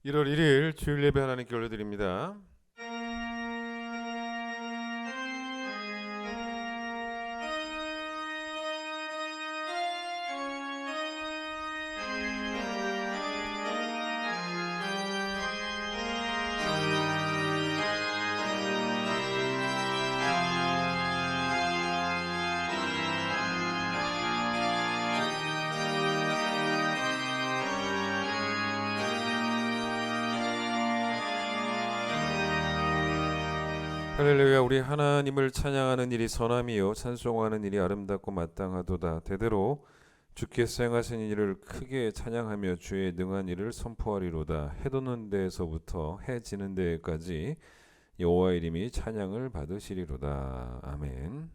1월 1일 주일 예배 하나님께 올려드립니다. 할렐루야. 우리 하나님을 찬양하는 일이 선함이요 찬송하는 일이 아름답고 마땅하도다. 대대로 주께서 행하신 일을 크게 찬양하며 주의 능한 일을 선포하리로다. 해 돋는 데에서부터 해 지는 데까지 여호와의 이름이 찬양을 받으시리로다. 아멘.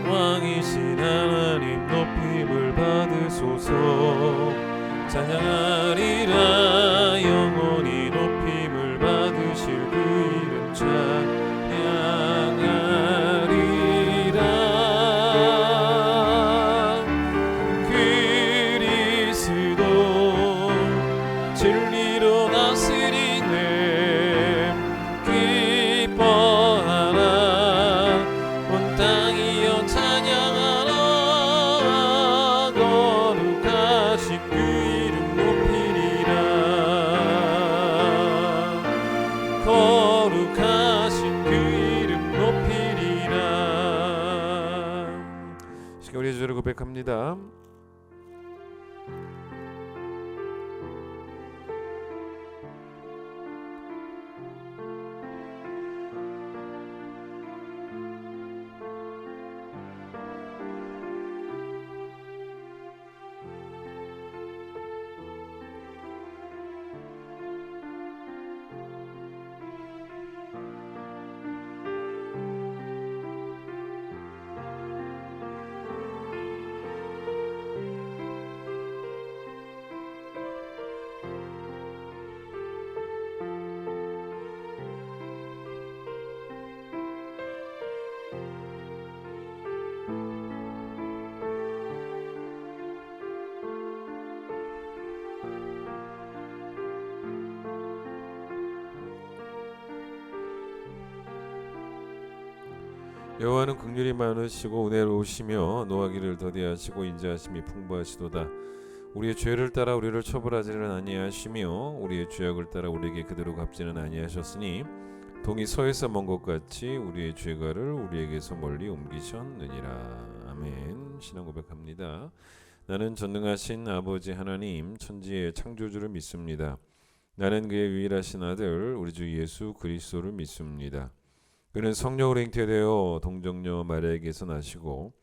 왕이신 하나님 높임을 받으소서. 찬양하리라 영원히 높임을 받으실 그 이름 찬양하리라. 그리스도 진리로 다스리네. 기뻐하라 온 땅이여 찬양하라. 거룩하신 그 이름 높이리라. 거룩하신 그 이름 높이리라. 시간 우리 주를 고백합니다. 여호와는 긍휼이 많으시고 은혜로우시며 노하기를 더디하시고 인자하심이 풍부하시도다. 우리의 죄를 따라 우리를 처벌하지는 아니하시며 우리의 죄악을 따라 우리에게 그대로 갚지는 아니하셨으니 동이 서에서 먼 것 같이 우리의 죄가를 우리에게서 멀리 옮기셨느니라. 아멘. 신앙 고백합니다. 나는 전능하신 아버지 하나님 천지의 창조주를 믿습니다. 나는 그의 유일하신 아들 우리 주 예수 그리스도를 믿습니다. 그는 성령으로 잉태되어 동정녀 마리아에게서 나시고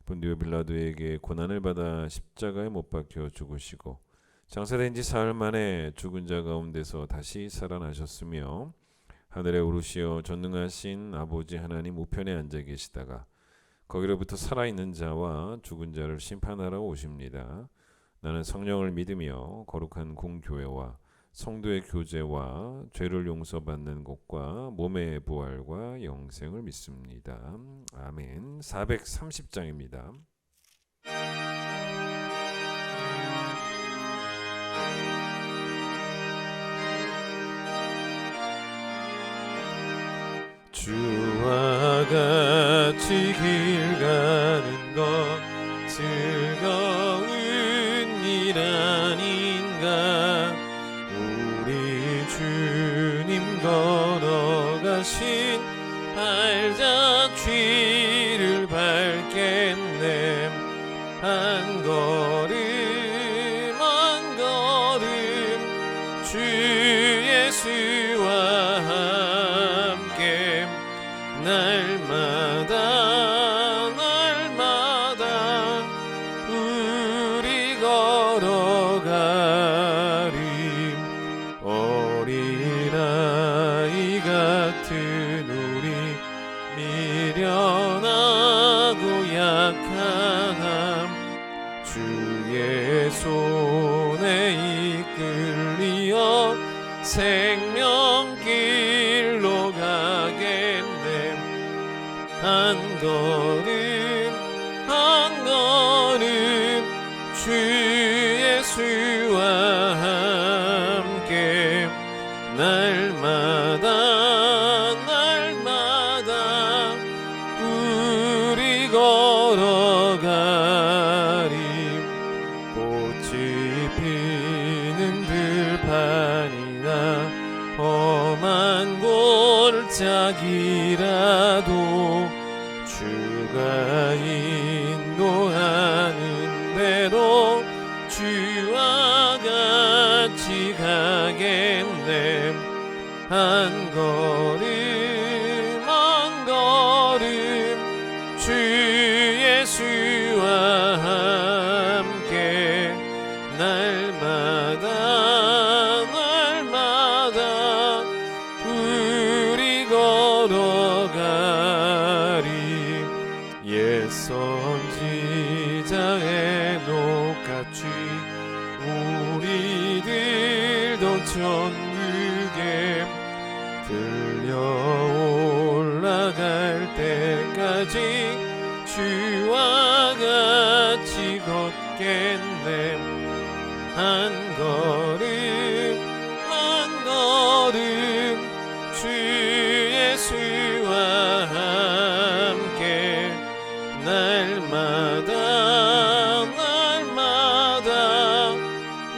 본디오 빌라도에게 고난을 받아 십자가에 못 박혀 죽으시고 장사된 지 사흘 만에 죽은 자 가운데서 다시 살아나셨으며 하늘에 오르시어 전능하신 아버지 하나님 우편에 앉아 계시다가 거기로부터 살아있는 자와 죽은 자를 심판하러 오십니다. 나는 성령을 믿으며 거룩한 공교회와 성도의 교제와 죄를 용서받는 것과 몸의 부활과 영생을 믿습니다. 아멘. 430장입니다. 주와 같이 길 가는 것 즐거운 일 아닌가. 주님 걸어가신 발자취를 밟겠네. 한 걸음 한 걸음 주 예수와 함께 날마다 날마다 우리 걸어가리. 어린아이 같은 우리 미련하고 약한 주의 손에 이끌리어 생명길로 가겠네. 한 걸음 한 걸음 주 예수와 함께 날마다 날마다 우리 걸어가리. 꽃이 피는 들판이나 험한 골짜기라도 주가 인도하는 대로 주와 같이 가겠네. 한 걸음 한 걸음 주 예수와 함께 날마다 날마다 우리 걸어가리. 옛 선지자의 녹같이 우리들도 천국에 들려 올라갈 때까지 주와 같이 걷겠네. 한 걸음 한 걸음 주 예수와 함께 날마다 날마다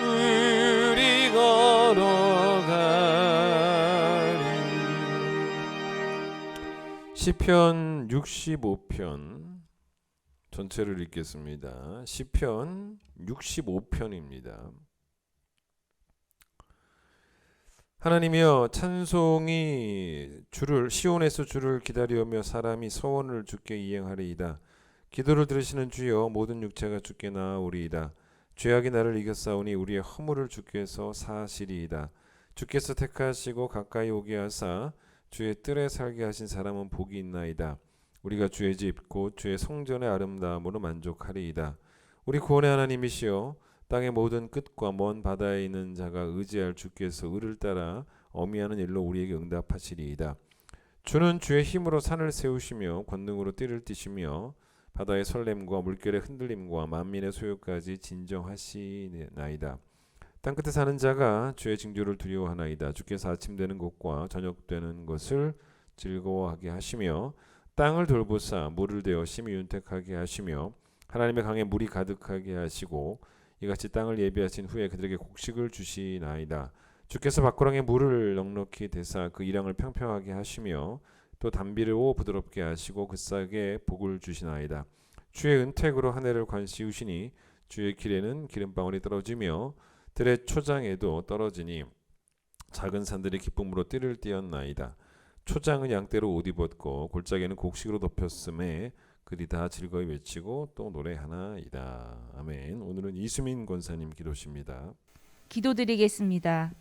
우리 걸어가리. 시편 65편 전체를 읽겠습니다. 시편 65편입니다. 하나님이여, 찬송이 주를 시온에서 주를 기다리오며 사람이 서원을 주께 이행하리이다. 기도를 들으시는 주여, 모든 육체가 주께 나아오리이다. 죄악이 나를 이겼사오니 우리의 허물을 주께서 사하시리이다. 주께서 택하시고 가까이 오게 하사 주의 뜰에 살게 하신 사람은 복이 있나이다. 우리가 주의 집 곧 주의 성전의 아름다움으로 만족하리이다. 우리 구원의 하나님이시여, 땅의 모든 끝과 먼 바다에 있는 자가 의지할 주께서 의를 따라 어미하는 일로 우리에게 응답하시리이다. 주는 주의 힘으로 산을 세우시며 권능으로 띠를 띠시며 바다의 설렘과 물결의 흔들림과 만민의 소요까지 진정하시나이다. 땅끝에 사는 자가 주의 징조를 두려워하나이다. 주께서 아침 되는 것과 저녁 되는 것을 즐거워하게 하시며 땅을 돌보사 물을 대어 심히 윤택하게 하시며 하나님의 강에 물이 가득하게 하시고 이같이 땅을 예비하신 후에 그들에게 곡식을 주시나이다. 주께서 밭고랑에 물을 넉넉히 대사 그 이랑을 평평하게 하시며 또 담비를 부드럽게 하시고 그 싹에 복을 주시나이다. 주의 은택으로 한 해를 관시우시니 주의 길에는 기름방울이 떨어지며 들의 초장에도 떨어지니 작은 산들이 기쁨으로 띠를 띠었나이다. 초장은 양떼로 옷 입었고 골짜기는 곡식으로 덮였음에 그리 다 즐거이 외치고 또 노래하나이다. 아멘. 오늘은 이수민 권사님 기도십니다. 기도드리겠습니다.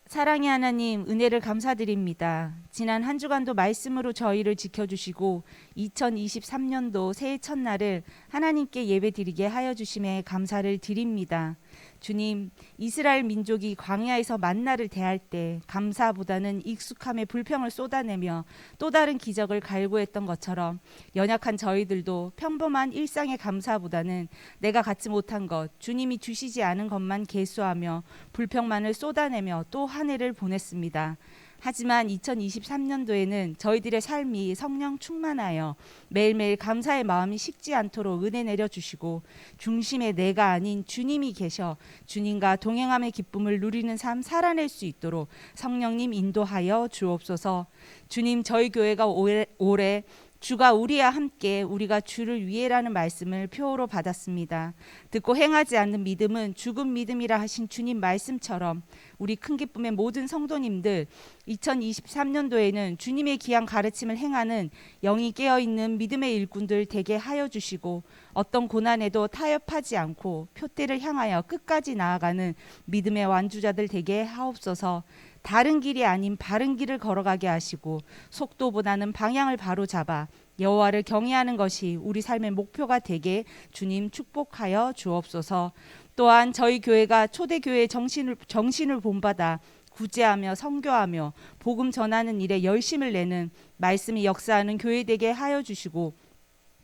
사랑의 하나님, 은혜를 감사드립니다. 지난 한 주간도 말씀으로 저희를 지켜주시고 2023년도 새해 첫날을 하나님께 예배드리게 하여 주심에 감사를 드립니다. 주님, 이스라엘 민족이 광야에서 만나를 대할 때 감사보다는 익숙함에 불평을 쏟아내며 또 다른 기적을 갈구했던 것처럼 연약한 저희들도 평범한 일상의 감사보다는 내가 갖지 못한 것, 주님이 주시지 않은 것만 계수하며 불평만을 쏟아내며 또 한 해를 보냈습니다. 하지만 2023년도에는 저희들의 삶이 성령 충만하여 매일매일 감사의 마음이 식지 않도록 은혜 내려주시고 중심에 내가 아닌 주님이 계셔 주님과 동행함의 기쁨을 누리는 삶 살아낼 수 있도록 성령님 인도하여 주옵소서. 주님, 저희 교회가 올해 주가 우리와 함께 우리가 주를 위해라는 말씀을 표어로 받았습니다. 듣고 행하지 않는 믿음은 죽은 믿음이라 하신 주님 말씀처럼 우리 큰 기쁨의 모든 성도님들 2023년도에는 주님의 귀한 가르침을 행하는 영이 깨어있는 믿음의 일꾼들 되게 하여 주시고 어떤 고난에도 타협하지 않고 표대를 향하여 끝까지 나아가는 믿음의 완주자들 되게 하옵소서. 다른 길이 아닌 바른 길을 걸어가게 하시고 속도보다는 방향을 바로 잡아 여호와를 경외하는 것이 우리 삶의 목표가 되게 주님 축복하여 주옵소서. 또한 저희 교회가 초대교회의 정신을 본받아 구제하며 선교하며 복음 전하는 일에 열심을 내는 말씀이 역사하는 교회 되게 하여 주시고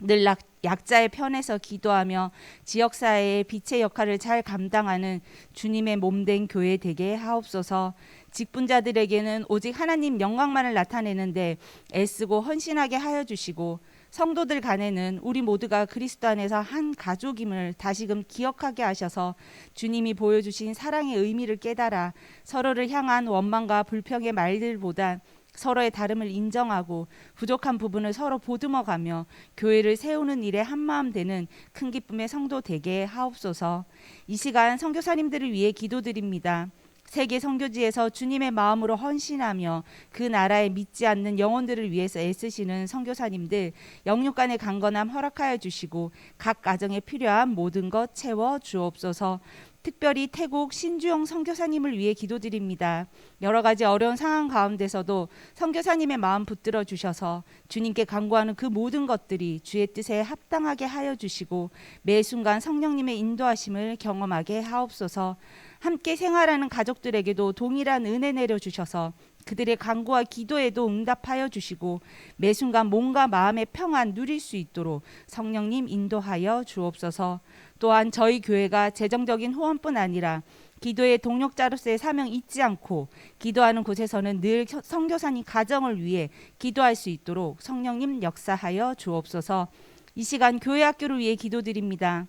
늘 약자의 편에서 기도하며 지역사회의 빛의 역할을 잘 감당하는 주님의 몸된 교회 되게 하옵소서. 직분자들에게는 오직 하나님 영광만을 나타내는데 애쓰고 헌신하게 하여 주시고 성도들 간에는 우리 모두가 그리스도 안에서 한 가족임을 다시금 기억하게 하셔서 주님이 보여주신 사랑의 의미를 깨달아 서로를 향한 원망과 불평의 말들보다 서로의 다름을 인정하고 부족한 부분을 서로 보듬어가며 교회를 세우는 일에 한마음 되는 큰 기쁨의 성도 되게 하옵소서. 이 시간 선교사님들을 위해 기도드립니다. 세계 선교지에서 주님의 마음으로 헌신하며 그 나라에 믿지 않는 영혼들을 위해서 애쓰시는 선교사님들 영육간의 강건함 허락하여 주시고 각 가정에 필요한 모든 것 채워 주옵소서. 특별히 태국 신주영 선교사님을 위해 기도드립니다. 여러 가지 어려운 상황 가운데서도 선교사님의 마음 붙들어 주셔서 주님께 간구하는 그 모든 것들이 주의 뜻에 합당하게 하여 주시고 매 순간 성령님의 인도하심을 경험하게 하옵소서. 함께 생활하는 가족들에게도 동일한 은혜 내려주셔서 그들의 간구와 기도에도 응답하여 주시고 매 순간 몸과 마음의 평안 누릴 수 있도록 성령님 인도하여 주옵소서. 또한 저희 교회가 재정적인 후원뿐 아니라 기도의 동력자로서의 사명 잊지 않고 기도하는 곳에서는 늘 선교사님 가정을 위해 기도할 수 있도록 성령님 역사하여 주옵소서. 이 시간 교회 학교를 위해 기도드립니다.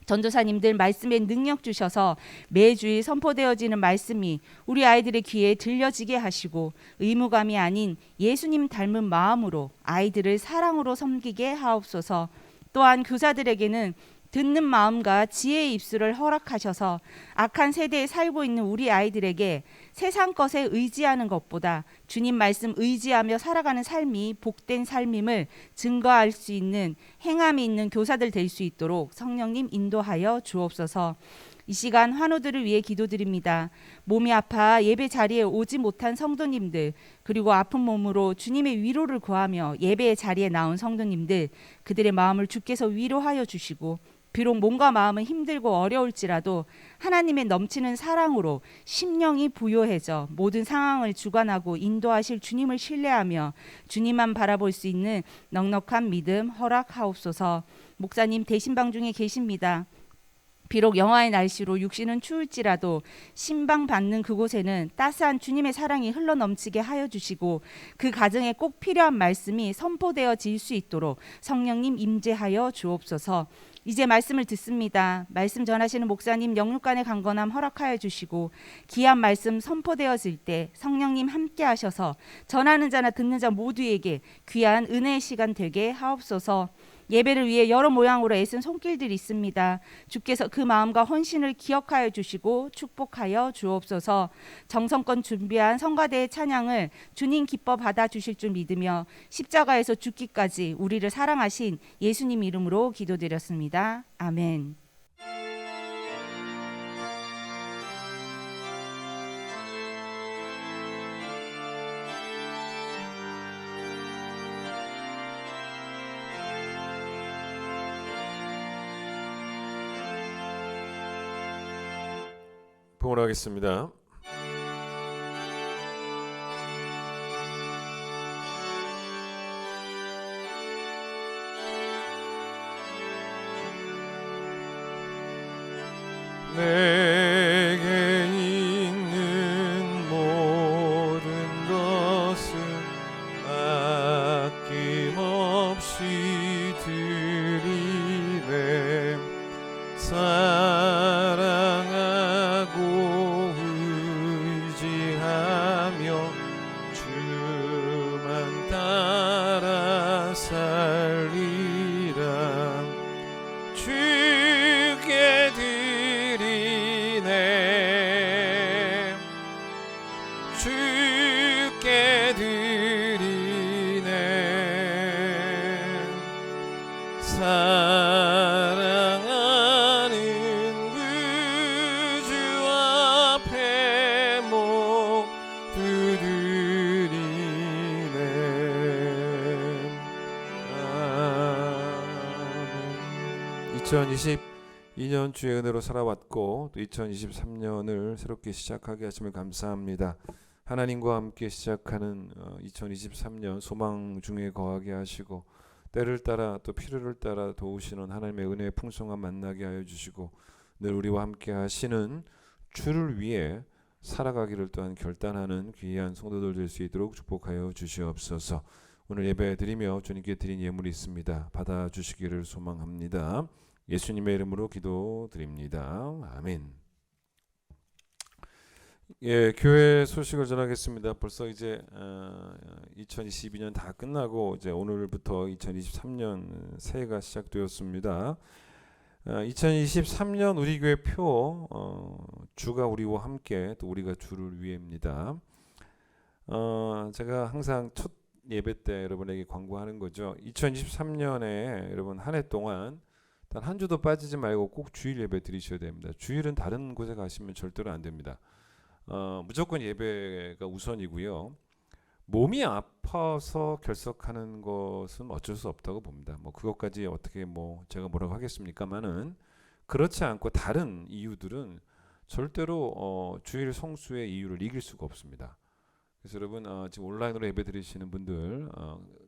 전도사님들 말씀에 능력 주셔서 매주일 선포되어지는 말씀이 우리 아이들의 귀에 들려지게 하시고 의무감이 아닌 예수님 닮은 마음으로 아이들을 사랑으로 섬기게 하옵소서. 또한 교사들에게는 듣는 마음과 지혜의 입술을 허락하셔서 악한 세대에 살고 있는 우리 아이들에게 세상 것에 의지하는 것보다 주님 말씀 의지하며 살아가는 삶이 복된 삶임을 증거할 수 있는 행함이 있는 교사들 될 수 있도록 성령님 인도하여 주옵소서. 이 시간 환우들을 위해 기도드립니다. 몸이 아파 예배 자리에 오지 못한 성도님들 그리고 아픈 몸으로 주님의 위로를 구하며 예배의 자리에 나온 성도님들 그들의 마음을 주께서 위로하여 주시고 비록 몸과 마음은 힘들고 어려울지라도 하나님의 넘치는 사랑으로 심령이 부요해져 모든 상황을 주관하고 인도하실 주님을 신뢰하며 주님만 바라볼 수 있는 넉넉한 믿음 허락하옵소서. 목사님 대신방 중에 계십니다. 비록 영하의 날씨로 육신은 추울지라도 신방 받는 그곳에는 따스한 주님의 사랑이 흘러넘치게 하여 주시고 그 가정에 꼭 필요한 말씀이 선포되어질 수 있도록 성령님 임재하여 주옵소서. 이제 말씀을 듣습니다. 말씀 전하시는 목사님 영육간의 강건함 허락하여 주시고 귀한 말씀 선포되어질 때 성령님 함께 하셔서 전하는 자나 듣는 자 모두에게 귀한 은혜의 시간 되게 하옵소서. 예배를 위해 여러 모양으로 애쓴 손길들이 있습니다. 주께서 그 마음과 헌신을 기억하여 주시고 축복하여 주옵소서. 정성껏 준비한 성가대의 찬양을 주님 기뻐 받아주실 줄 믿으며 십자가에서 죽기까지 우리를 사랑하신 예수님 이름으로 기도드렸습니다. 아멘. 봉헌하겠습니다. 내게 있는 모든 것은 아낌없이 드리네. 사랑하고 의지하며 주만 따라 살리라. 주께 드리네. 주께 드리네. 사랑하는 그 주 앞에 모두 드리네. 아멘. 2020 2년 주의 은혜로 살아왔고 또 2023년을 새롭게 시작하게 하심을 감사합니다. 하나님과 함께 시작하는 2023년 소망 중에 거하게 하시고 때를 따라 또 필요를 따라 도우시는 하나님의 은혜의 풍성함 만나게 하여 주시고 늘 우리와 함께 하시는 주를 위해 살아가기를 또한 결단하는 귀한 성도들 될 수 있도록 축복하여 주시옵소서. 오늘 예배 드리며 주님께 드린 예물이 있습니다. 받아주시기를 소망합니다. 예수님의 이름으로 기도드립니다. 아멘. 예, 교회 소식을 전하겠습니다. 벌써 이제 2022년 다 끝나고 이제 오늘부터 2023년 새해가 시작되었습니다. 2023년 우리 교회 표 주가 우리와 함께 또 우리가 주를 위해입니다. 제가 항상 첫 예배 때 여러분에게 광고하는 거죠. 2023년에 여러분 한 해 동안 단 한 주도 빠지지 말고 꼭 주일 예배 드리셔야 됩니다. 주일은 다른 곳에 가시면 절대로 안 됩니다. 무조건 예배가 우선이고요. 몸이 아파서 결석하는 것은 어쩔 수 없다고 봅니다. 뭐 그것까지 어떻게 뭐 제가 뭐라고 하겠습니까만은 그렇지 않고 다른 이유들은 절대로 주일 성수의 이유를 이길 수가 없습니다. 그래서 여러분 지금 온라인으로 예배 드리시는 분들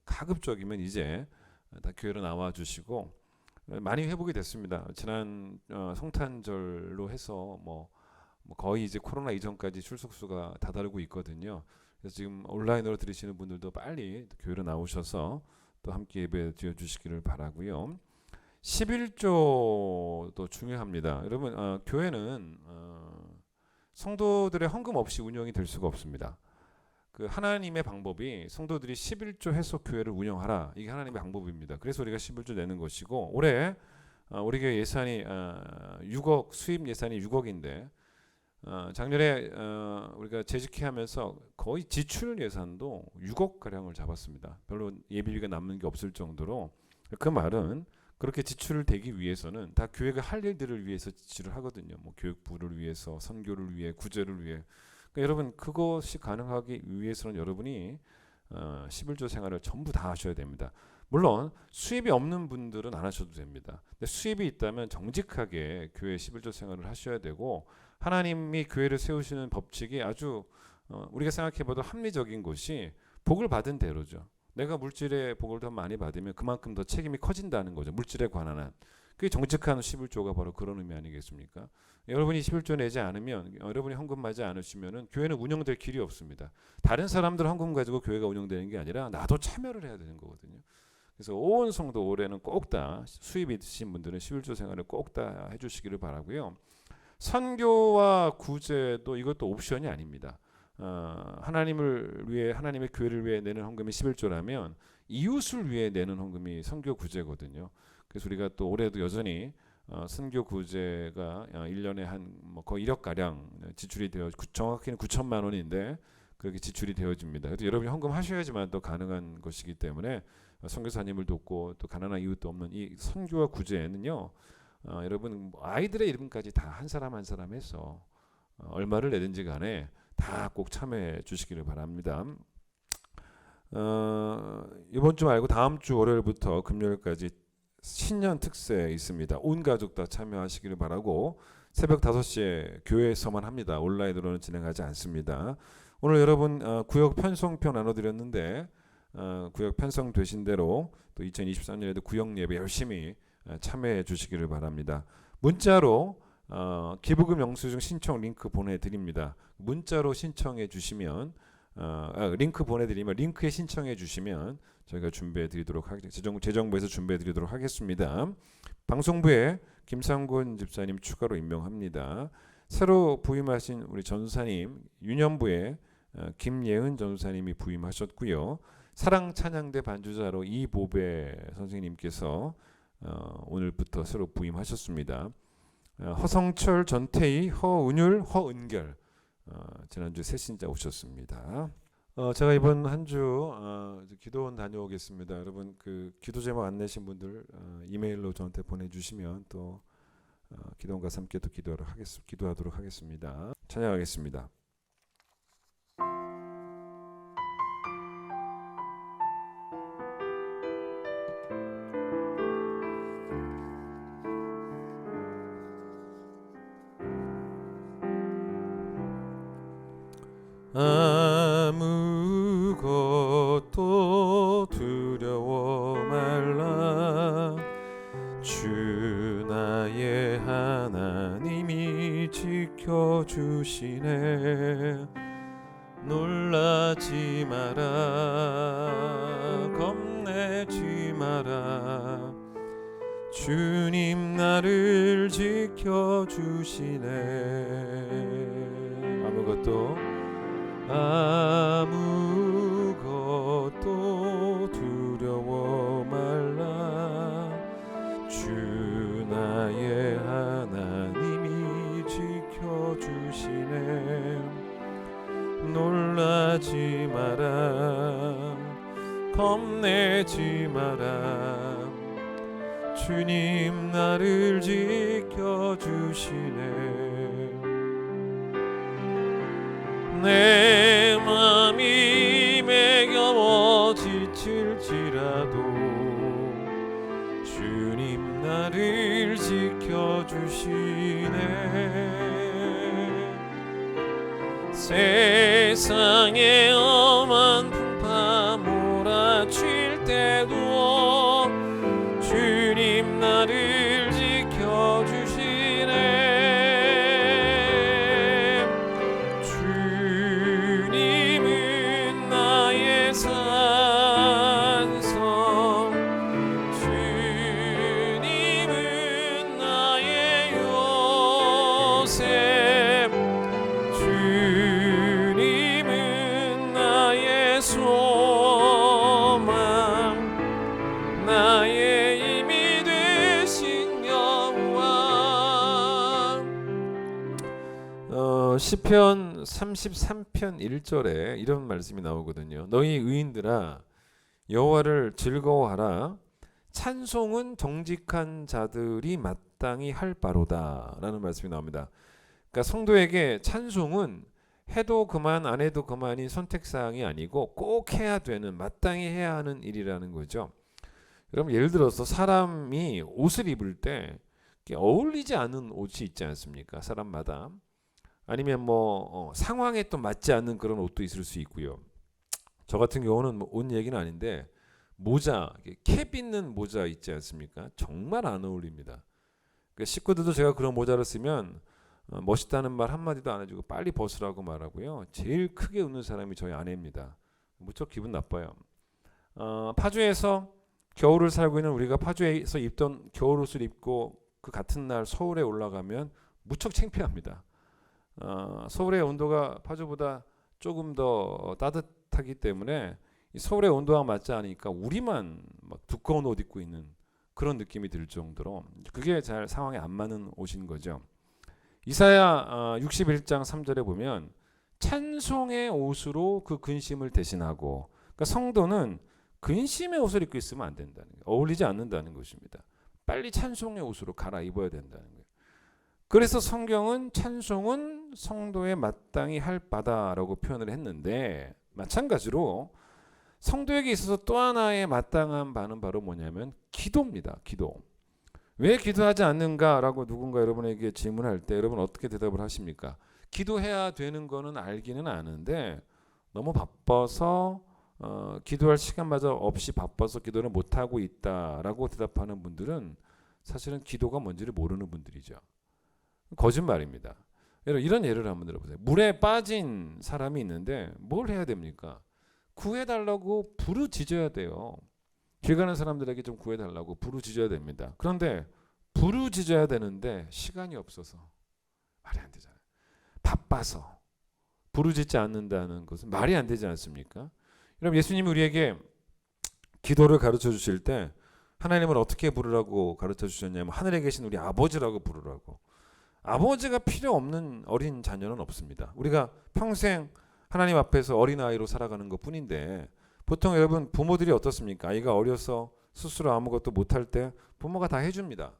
가급적이면 이제 다 교회로 나와 주시고 많이 회복이 됐습니다. 지난 성탄절로 해서 뭐 거의 이제 코로나 이전까지 출석수가 다다르고 있거든요. 그래서 지금 온라인으로 들으시는 분들도 빨리 교회로 나오셔서 또 함께 예배 드려 주시기를 바라고요. 11조도 중요합니다. 여러분 교회는 성도들의 헌금 없이 운영이 될 수가 없습니다. 그 하나님의 방법이 성도들이 11조 해서 교회를 운영하라. 이게 하나님의 방법입니다. 그래서 우리가 11조 내는 것이고 올해 우리 교회 예산이 6억 수입 예산이 6억인데 작년에 우리가 재직회하면서 거의 지출 예산도 6억 가량을 잡았습니다. 별로 예비비가 남는 게 없을 정도로 그 말은 그렇게 지출을 되기 위해서는 다 교회가 할 일들을 위해서 지출을 하거든요. 뭐 교육부를 위해서, 선교를 위해, 구제를 위해. 그러니까 여러분 그것이 가능하기 위해서는 여러분이 11조 생활을 전부 다 하셔야 됩니다. 물론 수입이 없는 분들은 안 하셔도 됩니다. 근데 수입이 있다면 정직하게 교회 11조 생활을 하셔야 되고 하나님이 교회를 세우시는 법칙이 아주 우리가 생각해봐도 합리적인 것이 복을 받은 대로죠. 내가 물질의 복을 더 많이 받으면 그만큼 더 책임이 커진다는 거죠. 물질에 관한 한. 그게 정직한 11조가 바로 그런 의미 아니겠습니까? 여러분이 11조 내지 않으면 여러분이 헌금 하지 않으시면 교회는 운영될 길이 없습니다. 다른 사람들 헌금 가지고 교회가 운영되는 게 아니라 나도 참여를 해야 되는 거거든요. 그래서 온 성도 올해는 꼭 다 수입이 있으신 분들은 11조 생활을 꼭 다 해주시기를 바라고요. 선교와 구제도 이것도 옵션이 아닙니다. 하나님을 위해 하나님의 교회를 위해 내는 헌금이 11조라면 이웃을 위해 내는 헌금이 선교 구제거든요. 그래서 우리가 또 올해도 여전히 선교 구제가 1년에 한 뭐 거의 1억 가량 지출이 되어 정확히는 9천만 원인데 그렇게 지출이 되어집니다. 그래서 여러분이 헌금하셔야지만 또 가능한 것이기 때문에 선교사님을 돕고 또 가난한 이웃도 없는 이 선교와 구제는요. 여러분 아이들의 이름까지 다 한 사람 한 사람 해서 얼마를 내든지 간에 다 꼭 참여해 주시기를 바랍니다. 이번 주 말고 다음 주 월요일부터 금요일까지 신년 특세 있습니다. 온 가족 다 참여하시기를 바라고 새벽 5시에 교회에서만 합니다. 온라인으로는 진행하지 않습니다. 오늘 여러분 구역 편성표 나눠드렸는데 구역 편성되신 대로 또 2023년에도 구역 예배 열심히 참여해 주시기를 바랍니다. 문자로 기부금 영수증 신청 링크 보내드립니다. 문자로 신청해 주시면 링크 보내드리면 링크에 신청해 주시면 저희가 준비해드리도록 재정부에서 준비해드리도록 하겠습니다. 방송부에 김상곤 집사님 추가로 임명합니다. 새로 부임하신 우리 전사님 유년부에 김예은 전사님이 부임하셨고요. 사랑 찬양대 반주자로 이보배 선생님께서 오늘부터 새로 부임하셨습니다. 허성철, 전태희, 허은율, 허은결 지난주 새 신자 오셨습니다. 제가 이번 한 주 기도원 다녀오겠습니다. 여러분 그 기도 제목 안 내신 분들 이메일로 저한테 보내주시면 또 기도원 가서 함께 또 기도하도록 하겠습니다. 찬양하겠습니다. 지켜주시네. 놀라지 마라, 겁내지 마라, 주님 나를 지켜주시네. 아무것도 두려워 말라, 주 나의 하나님이 지켜주시네. 놀라지 마라, 겁내지 마라, 주님 나를 지켜주시네. 내 맘이 매겨워 지칠지라도 주님 나를 지켜주시네. 세상에 엄한 풍파 몰아칠 때도 주님 나를 지켜주시네. 주님은 나의 산성, 주님은 나의 요새, 주님은 나의 소망, 나의 힘이 되신 여호와. 시편 33편 1절에 이런 말씀이 나오거든요. 너희 의인들아 여호와를 즐거워하라, 찬송은 정직한 자들이 마땅히 할 바로다 라는 말씀이 나옵니다. 그러니까 성도에게 찬송은 해도 그만 안 해도 그만이 선택사항이 아니고 꼭 해야 되는, 마땅히 해야 하는 일이라는 거죠. 여러분 예를 들어서 사람이 옷을 입을 때 어울리지 않은 옷이 있지 않습니까? 사람마다. 아니면 상황에 또 맞지 않는 그런 옷도 있을 수 있고요. 저 같은 경우는 옷 얘기는 아닌데 모자, 캡 있는 모자 있지 않습니까? 정말 안 어울립니다. 그러니까 식구들도 제가 그런 모자를 쓰면 멋있다는 말 한마디도 안 해주고 빨리 벗으라고 말하고요. 제일 크게 웃는 사람이 저희 아내입니다. 무척 기분 나빠요. 파주에서 겨울을 살고 있는 우리가 파주에서 입던 겨울옷을 입고 그 같은 날 서울에 올라가면 무척 창피합니다. 서울의 온도가 파주보다 조금 더 따뜻하기 때문에 서울의 온도와 맞지 않으니까 우리만 막 두꺼운 옷 입고 있는 그런 느낌이 들 정도로 그게 잘 상황에 안 맞는 옷인 거죠. 이사야 61장 3절에 보면 찬송의 옷으로 그 근심을 대신하고, 그러니까 성도는 근심의 옷을 입고 있으면 안 된다는 거예요. 어울리지 않는다는 것입니다. 빨리 찬송의 옷으로 갈아입어야 된다는 거예요. 그래서 성경은 찬송은 성도의 마땅히 할 바다라고 표현을 했는데, 마찬가지로 성도에게 있어서 또 하나의 마땅한 바는 바로 뭐냐면 기도입니다. 기도. 왜 기도하지 않는가라고 누군가 여러분에게 질문할 때 여러분 어떻게 대답을 하십니까? 기도해야 되는 거는 알기는 아는데 너무 바빠서 기도할 시간마저 없이 바빠서 기도를 못하고 있다라고 대답하는 분들은 사실은 기도가 뭔지를 모르는 분들이죠. 거짓말입니다. 여러분 이런 예를 한번 들어보세요. 물에 빠진 사람이 있는데 뭘 해야 됩니까? 구해달라고 부르짖어야 돼요. 길 가는 사람들에게 좀 구해달라고 부르짖어야 됩니다. 그런데 부르짖어야 되는데 시간이 없어서 말이 안 되잖아요. 바빠서 부르짖지 않는다는 것은 말이 안 되지 않습니까? 여러분 예수님이 우리에게 기도를 가르쳐 주실 때 하나님을 어떻게 부르라고 가르쳐 주셨냐면 하늘에 계신 우리 아버지라고 부르라고. 아버지가 필요 없는 어린 자녀는 없습니다. 우리가 평생 하나님 앞에서 어린아이로 살아가는 것 뿐인데 보통 여러분 부모들이 어떻습니까? 아이가 어려서 스스로 아무것도 못할 때 부모가 다 해줍니다.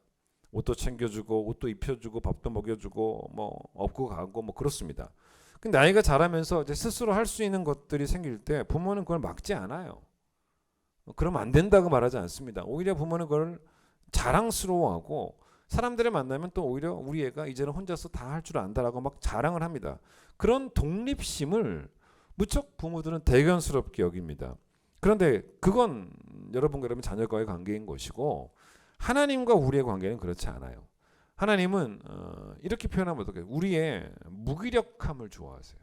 옷도 챙겨주고 옷도 입혀주고 밥도 먹여주고 업고 가고 그렇습니다. 근데 아이가 자라면서 이제 스스로 할 수 있는 것들이 생길 때 부모는 그걸 막지 않아요. 그러면 안 된다고 말하지 않습니다. 오히려 부모는 그걸 자랑스러워하고 사람들을 만나면 또 오히려 우리 애가 이제는 혼자서 다 할 줄 안다라고 막 자랑을 합니다. 그런 독립심을 무척 부모들은 대견스럽게 여깁니다. 그런데 그건 여러분과 여러분 자녀과의 관계인 것이고 하나님과 우리의 관계는 그렇지 않아요. 하나님은 이렇게 표현하면 어떨까요? 우리의 무기력함을 좋아하세요.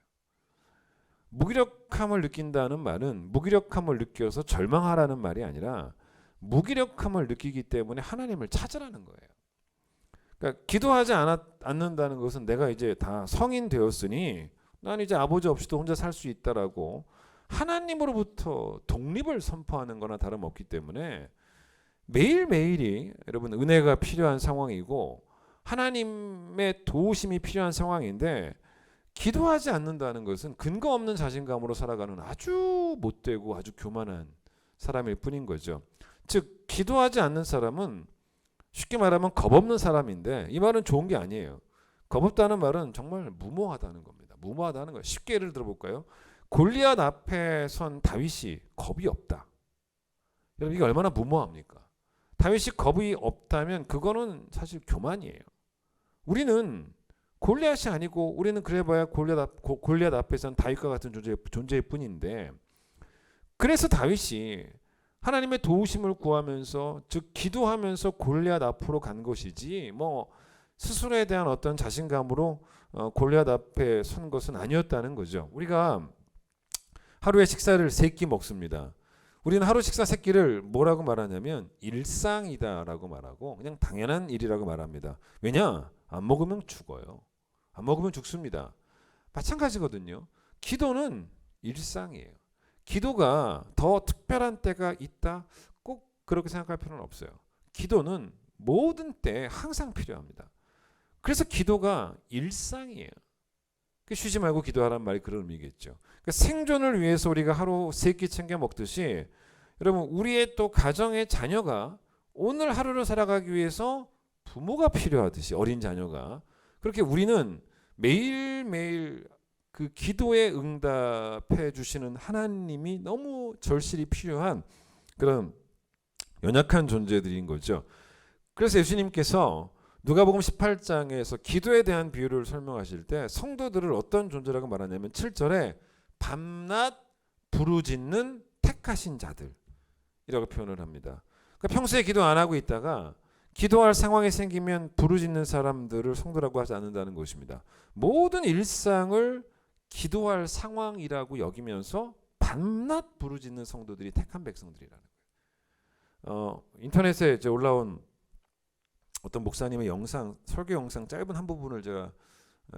무기력함을 느낀다는 말은 무기력함을 느껴서 절망하라는 말이 아니라 무기력함을 느끼기 때문에 하나님을 찾으라는 거예요. 그러니까 기도하지 않는다는 것은 내가 이제 다 성인 되었으니 난 이제 아버지 없이도 혼자 살 수 있다라고 하나님으로부터 독립을 선포하는 거나 다름없기 때문에 매일매일이 여러분 은혜가 필요한 상황이고 하나님의 도우심이 필요한 상황인데 기도하지 않는다는 것은 근거 없는 자신감으로 살아가는 아주 못되고 아주 교만한 사람일 뿐인 거죠. 즉 기도하지 않는 사람은 쉽게 말하면 겁없는 사람인데 이 말은 좋은 게 아니에요. 겁없다는 말은 정말 무모하다는 겁니다. 무모하다는 거예요. 쉽게 예를 들어볼까요? 골리앗 앞에 선 다윗이 겁이 없다. 여러분 이게 얼마나 무모합니까? 다윗이 겁이 없다면 그거는 사실 교만이에요. 우리는 골리앗이 아니고 우리는 그래봐야 골리앗 앞에선 다윗과 같은 존재일 뿐인데 그래서 다윗이 하나님의 도우심을 구하면서 즉 기도하면서 골리앗 앞으로 간 것이지 뭐 스스로에 대한 어떤 자신감으로 골리앗 앞에 선 것은 아니었다는 거죠. 우리가 하루에 식사를 3끼 먹습니다. 우리는 하루 식사 3끼를 뭐라고 말하냐면 일상이다라고 말하고 그냥 당연한 일이라고 말합니다. 왜냐? 안 먹으면 죽어요. 안 먹으면 죽습니다. 마찬가지거든요. 기도는 일상이에요. 기도가 더 특별한 때가 있다? 꼭 그렇게 생각할 필요는 없어요. 기도는 모든 때에 항상 필요합니다. 그래서 기도가 일상이에요. 쉬지 말고 기도하라는 말이 그런 의미겠죠. 그러니까 생존을 위해서 우리가 하루 3끼 챙겨 먹듯이 여러분 우리의 또 가정의 자녀가 오늘 하루를 살아가기 위해서 부모가 필요하듯이 어린 자녀가 그렇게 우리는 매일매일 그 기도에 응답해 주시는 하나님이 너무 절실히 필요한 그런 연약한 존재들인 거죠. 그래서 예수님께서 누가복음 18장에서 기도에 대한 비유를 설명하실 때 성도들을 어떤 존재라고 말하냐면 7절에 밤낮 부르짖는 택하신 자들이라고 표현을 합니다. 그러니까 평소에 기도 안 하고 있다가 기도할 상황이 생기면 부르짖는 사람들을 성도라고 하지 않는다는 것입니다. 모든 일상을 기도할 상황이라고 여기면서 밤낮 부르짖는 성도들이 택한 백성들이라는 거예요. 인터넷에 이제 올라온 어떤 목사님의 영상, 설교 영상 짧은 한 부분을 제가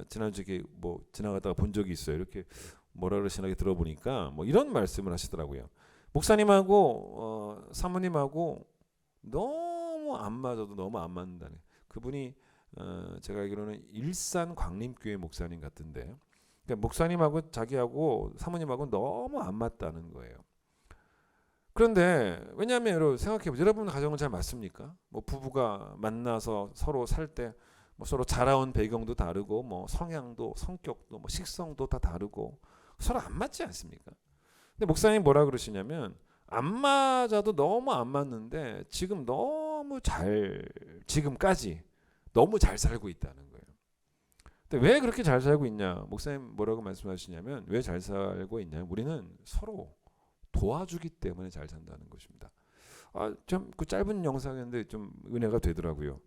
지난주에 뭐 지나가다가 본 적이 있어요. 이렇게 뭐라 그러시나 들어보니까 뭐 이런 말씀을 하시더라고요. 목사님하고 사모님하고 너무 안 맞아도 너무 안 맞는다네. 그분이 제가 알기로는 일산 광림교회 목사님 같은데 그러니까 목사님하고 자기하고 사모님하고 너무 안 맞다는 거예요. 그런데 왜냐하면 여러분 생각해보세요. 여러분 가정은 잘 맞습니까? 뭐 부부가 만나서 서로 살 때 뭐 서로 자라온 배경도 다르고 뭐 성향도 성격도 뭐 식성도 다 다르고 서로 안 맞지 않습니까? 근데 목사님 뭐라 그러시냐면 안 맞아도 너무 안 맞는데 지금까지 너무 잘 살고 있다는 거예요. 근데 왜 그렇게 잘 살고 있냐? 목사님 뭐라고 말씀하시냐면 왜 잘 살고 있냐? 우리는 서로 도와주기 때문에 잘 산다는 것입니다. 좀 그 짧은 영상인데 좀 은혜가 되더라고요.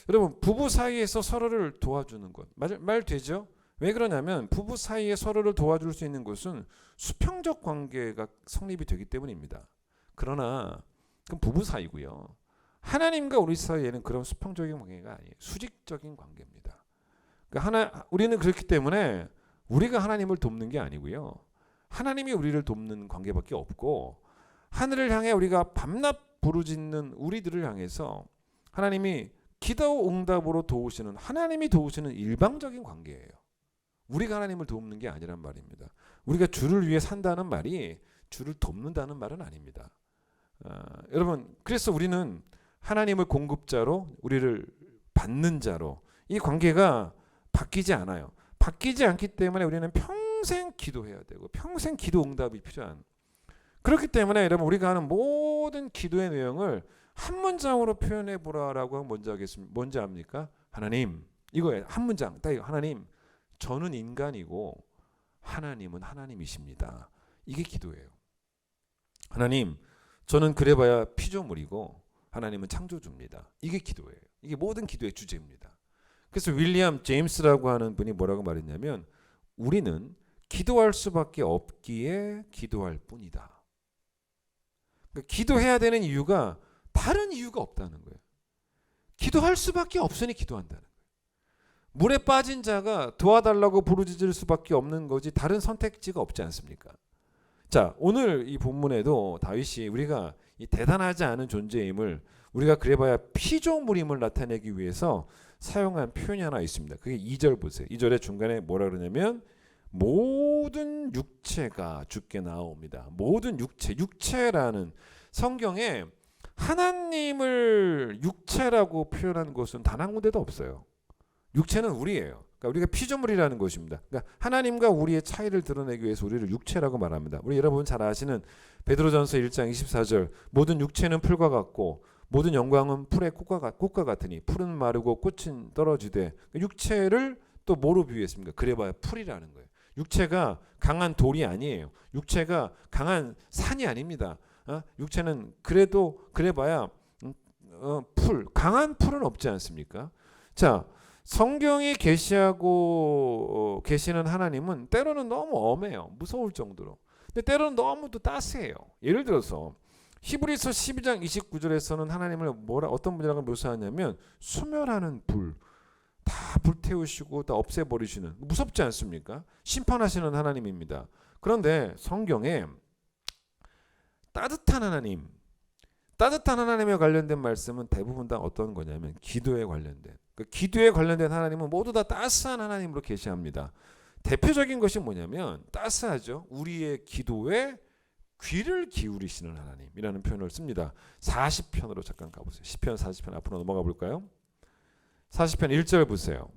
여러분 부부 사이에서 서로를 도와주는 것 말 되죠? 왜 그러냐면 부부 사이에 서로를 도와줄 수 있는 것은 수평적 관계가 성립이 되기 때문입니다. 그러나 그건 부부 사이고요. 하나님과 우리 사이에는 그런 수평적인 관계가 아니에요. 수직적인 관계입니다. 그러니까 우리는 그렇기 때문에 우리가 하나님을 돕는 게 아니고요. 하나님이 우리를 돕는 관계밖에 없고 하늘을 향해 우리가 밤낮 부르짖는 우리들을 향해서 하나님이 기도 응답으로 도우시는 하나님이 도우시는 일방적인 관계예요. 우리가 하나님을 돕는 게 아니란 말입니다. 우리가 주를 위해 산다는 말이 주를 돕는다는 말은 아닙니다. 여러분 그래서 우리는 하나님을 공급자로 우리를 받는 자로 이 관계가 바뀌지 않아요. 바뀌지 않기 때문에 우리는 평생 기도해야 되고 평생 기도 응답이 필요한 그렇기 때문에 여러분 우리가 하는 모든 기도의 내용을 한 문장으로 표현해 보라라고 하면 뭔지 압니까? 하나님 이거예요. 한 문장 딱 이거 하나님 저는 인간이고 하나님은 하나님이십니다. 이게 기도예요. 하나님 저는 그래봐야 피조물이고 하나님은 창조주입니다. 이게 기도예요. 이게 모든 기도의 주제입니다. 그래서 윌리엄 제임스라고 하는 분이 뭐라고 말했냐면 우리는 기도할 수밖에 없기에 기도할 뿐이다. 그러니까 기도해야 되는 이유가 다른 이유가 없다는 거예요. 기도할 수밖에 없으니 기도한다는 거예요. 물에 빠진 자가 도와달라고 부르짖을 수밖에 없는 거지 다른 선택지가 없지 않습니까? 자, 오늘 이 본문에도 다윗이 우리가 이 대단하지 않은 존재임을 우리가 그래봐야 피조물임을 나타내기 위해서 사용한 표현이 하나 있습니다. 그게 2절 보세요. 2절의 중간에 뭐라 그러냐면 모든 육체가 주께 나옵니다. 모든 육체라는 성경에 하나님을 육체라고 표현한 것은 단 한 군데도 없어요. 육체는 우리예요. 그러니까 우리가 피조물이라는 것입니다. 그러니까 하나님과 우리의 차이를 드러내기 위해서 우리를 육체라고 말합니다. 우리 여러분 잘 아시는 베드로전서 1장 24절 모든 육체는 풀과 같고 모든 영광은 풀의 꽃과 같으니 풀은 마르고 꽃은 떨어지되 육체를 또 뭐로 비유했습니까? 그래봐야 풀이라는 거예요. 육체가 강한 돌이 아니에요. 육체가 강한 산이 아닙니다. 육체는 그래봐야 강한 풀은 없지 않습니까? 자, 성경이 계시하고 계시는 하나님은 때로는 너무 엄해요. 무서울 정도로. 근데 때로는 너무 또 따스해요. 예를 들어서 히브리서 12장 29절에서는 하나님을 어떤 분이라고 묘사하냐면 수멸하는 불, 다 불태우시고 다 없애버리시는, 무섭지 않습니까? 심판하시는 하나님입니다. 그런데 성경에 따뜻한 하나님에 관련된 말씀은 대부분 다 어떤 거냐면 기도에 관련된, 기도에 관련된 하나님은 모두 다 따스한 하나님으로 계시합니다. 대표적인 것이 뭐냐면 따스하죠. 우리의 기도에 귀를 기울이시는 하나님이라는 표현을 씁니다. 40편으로 잠깐 가보세요. 시편 40편 앞으로 넘어가 볼까요? 40편 1절 보세요.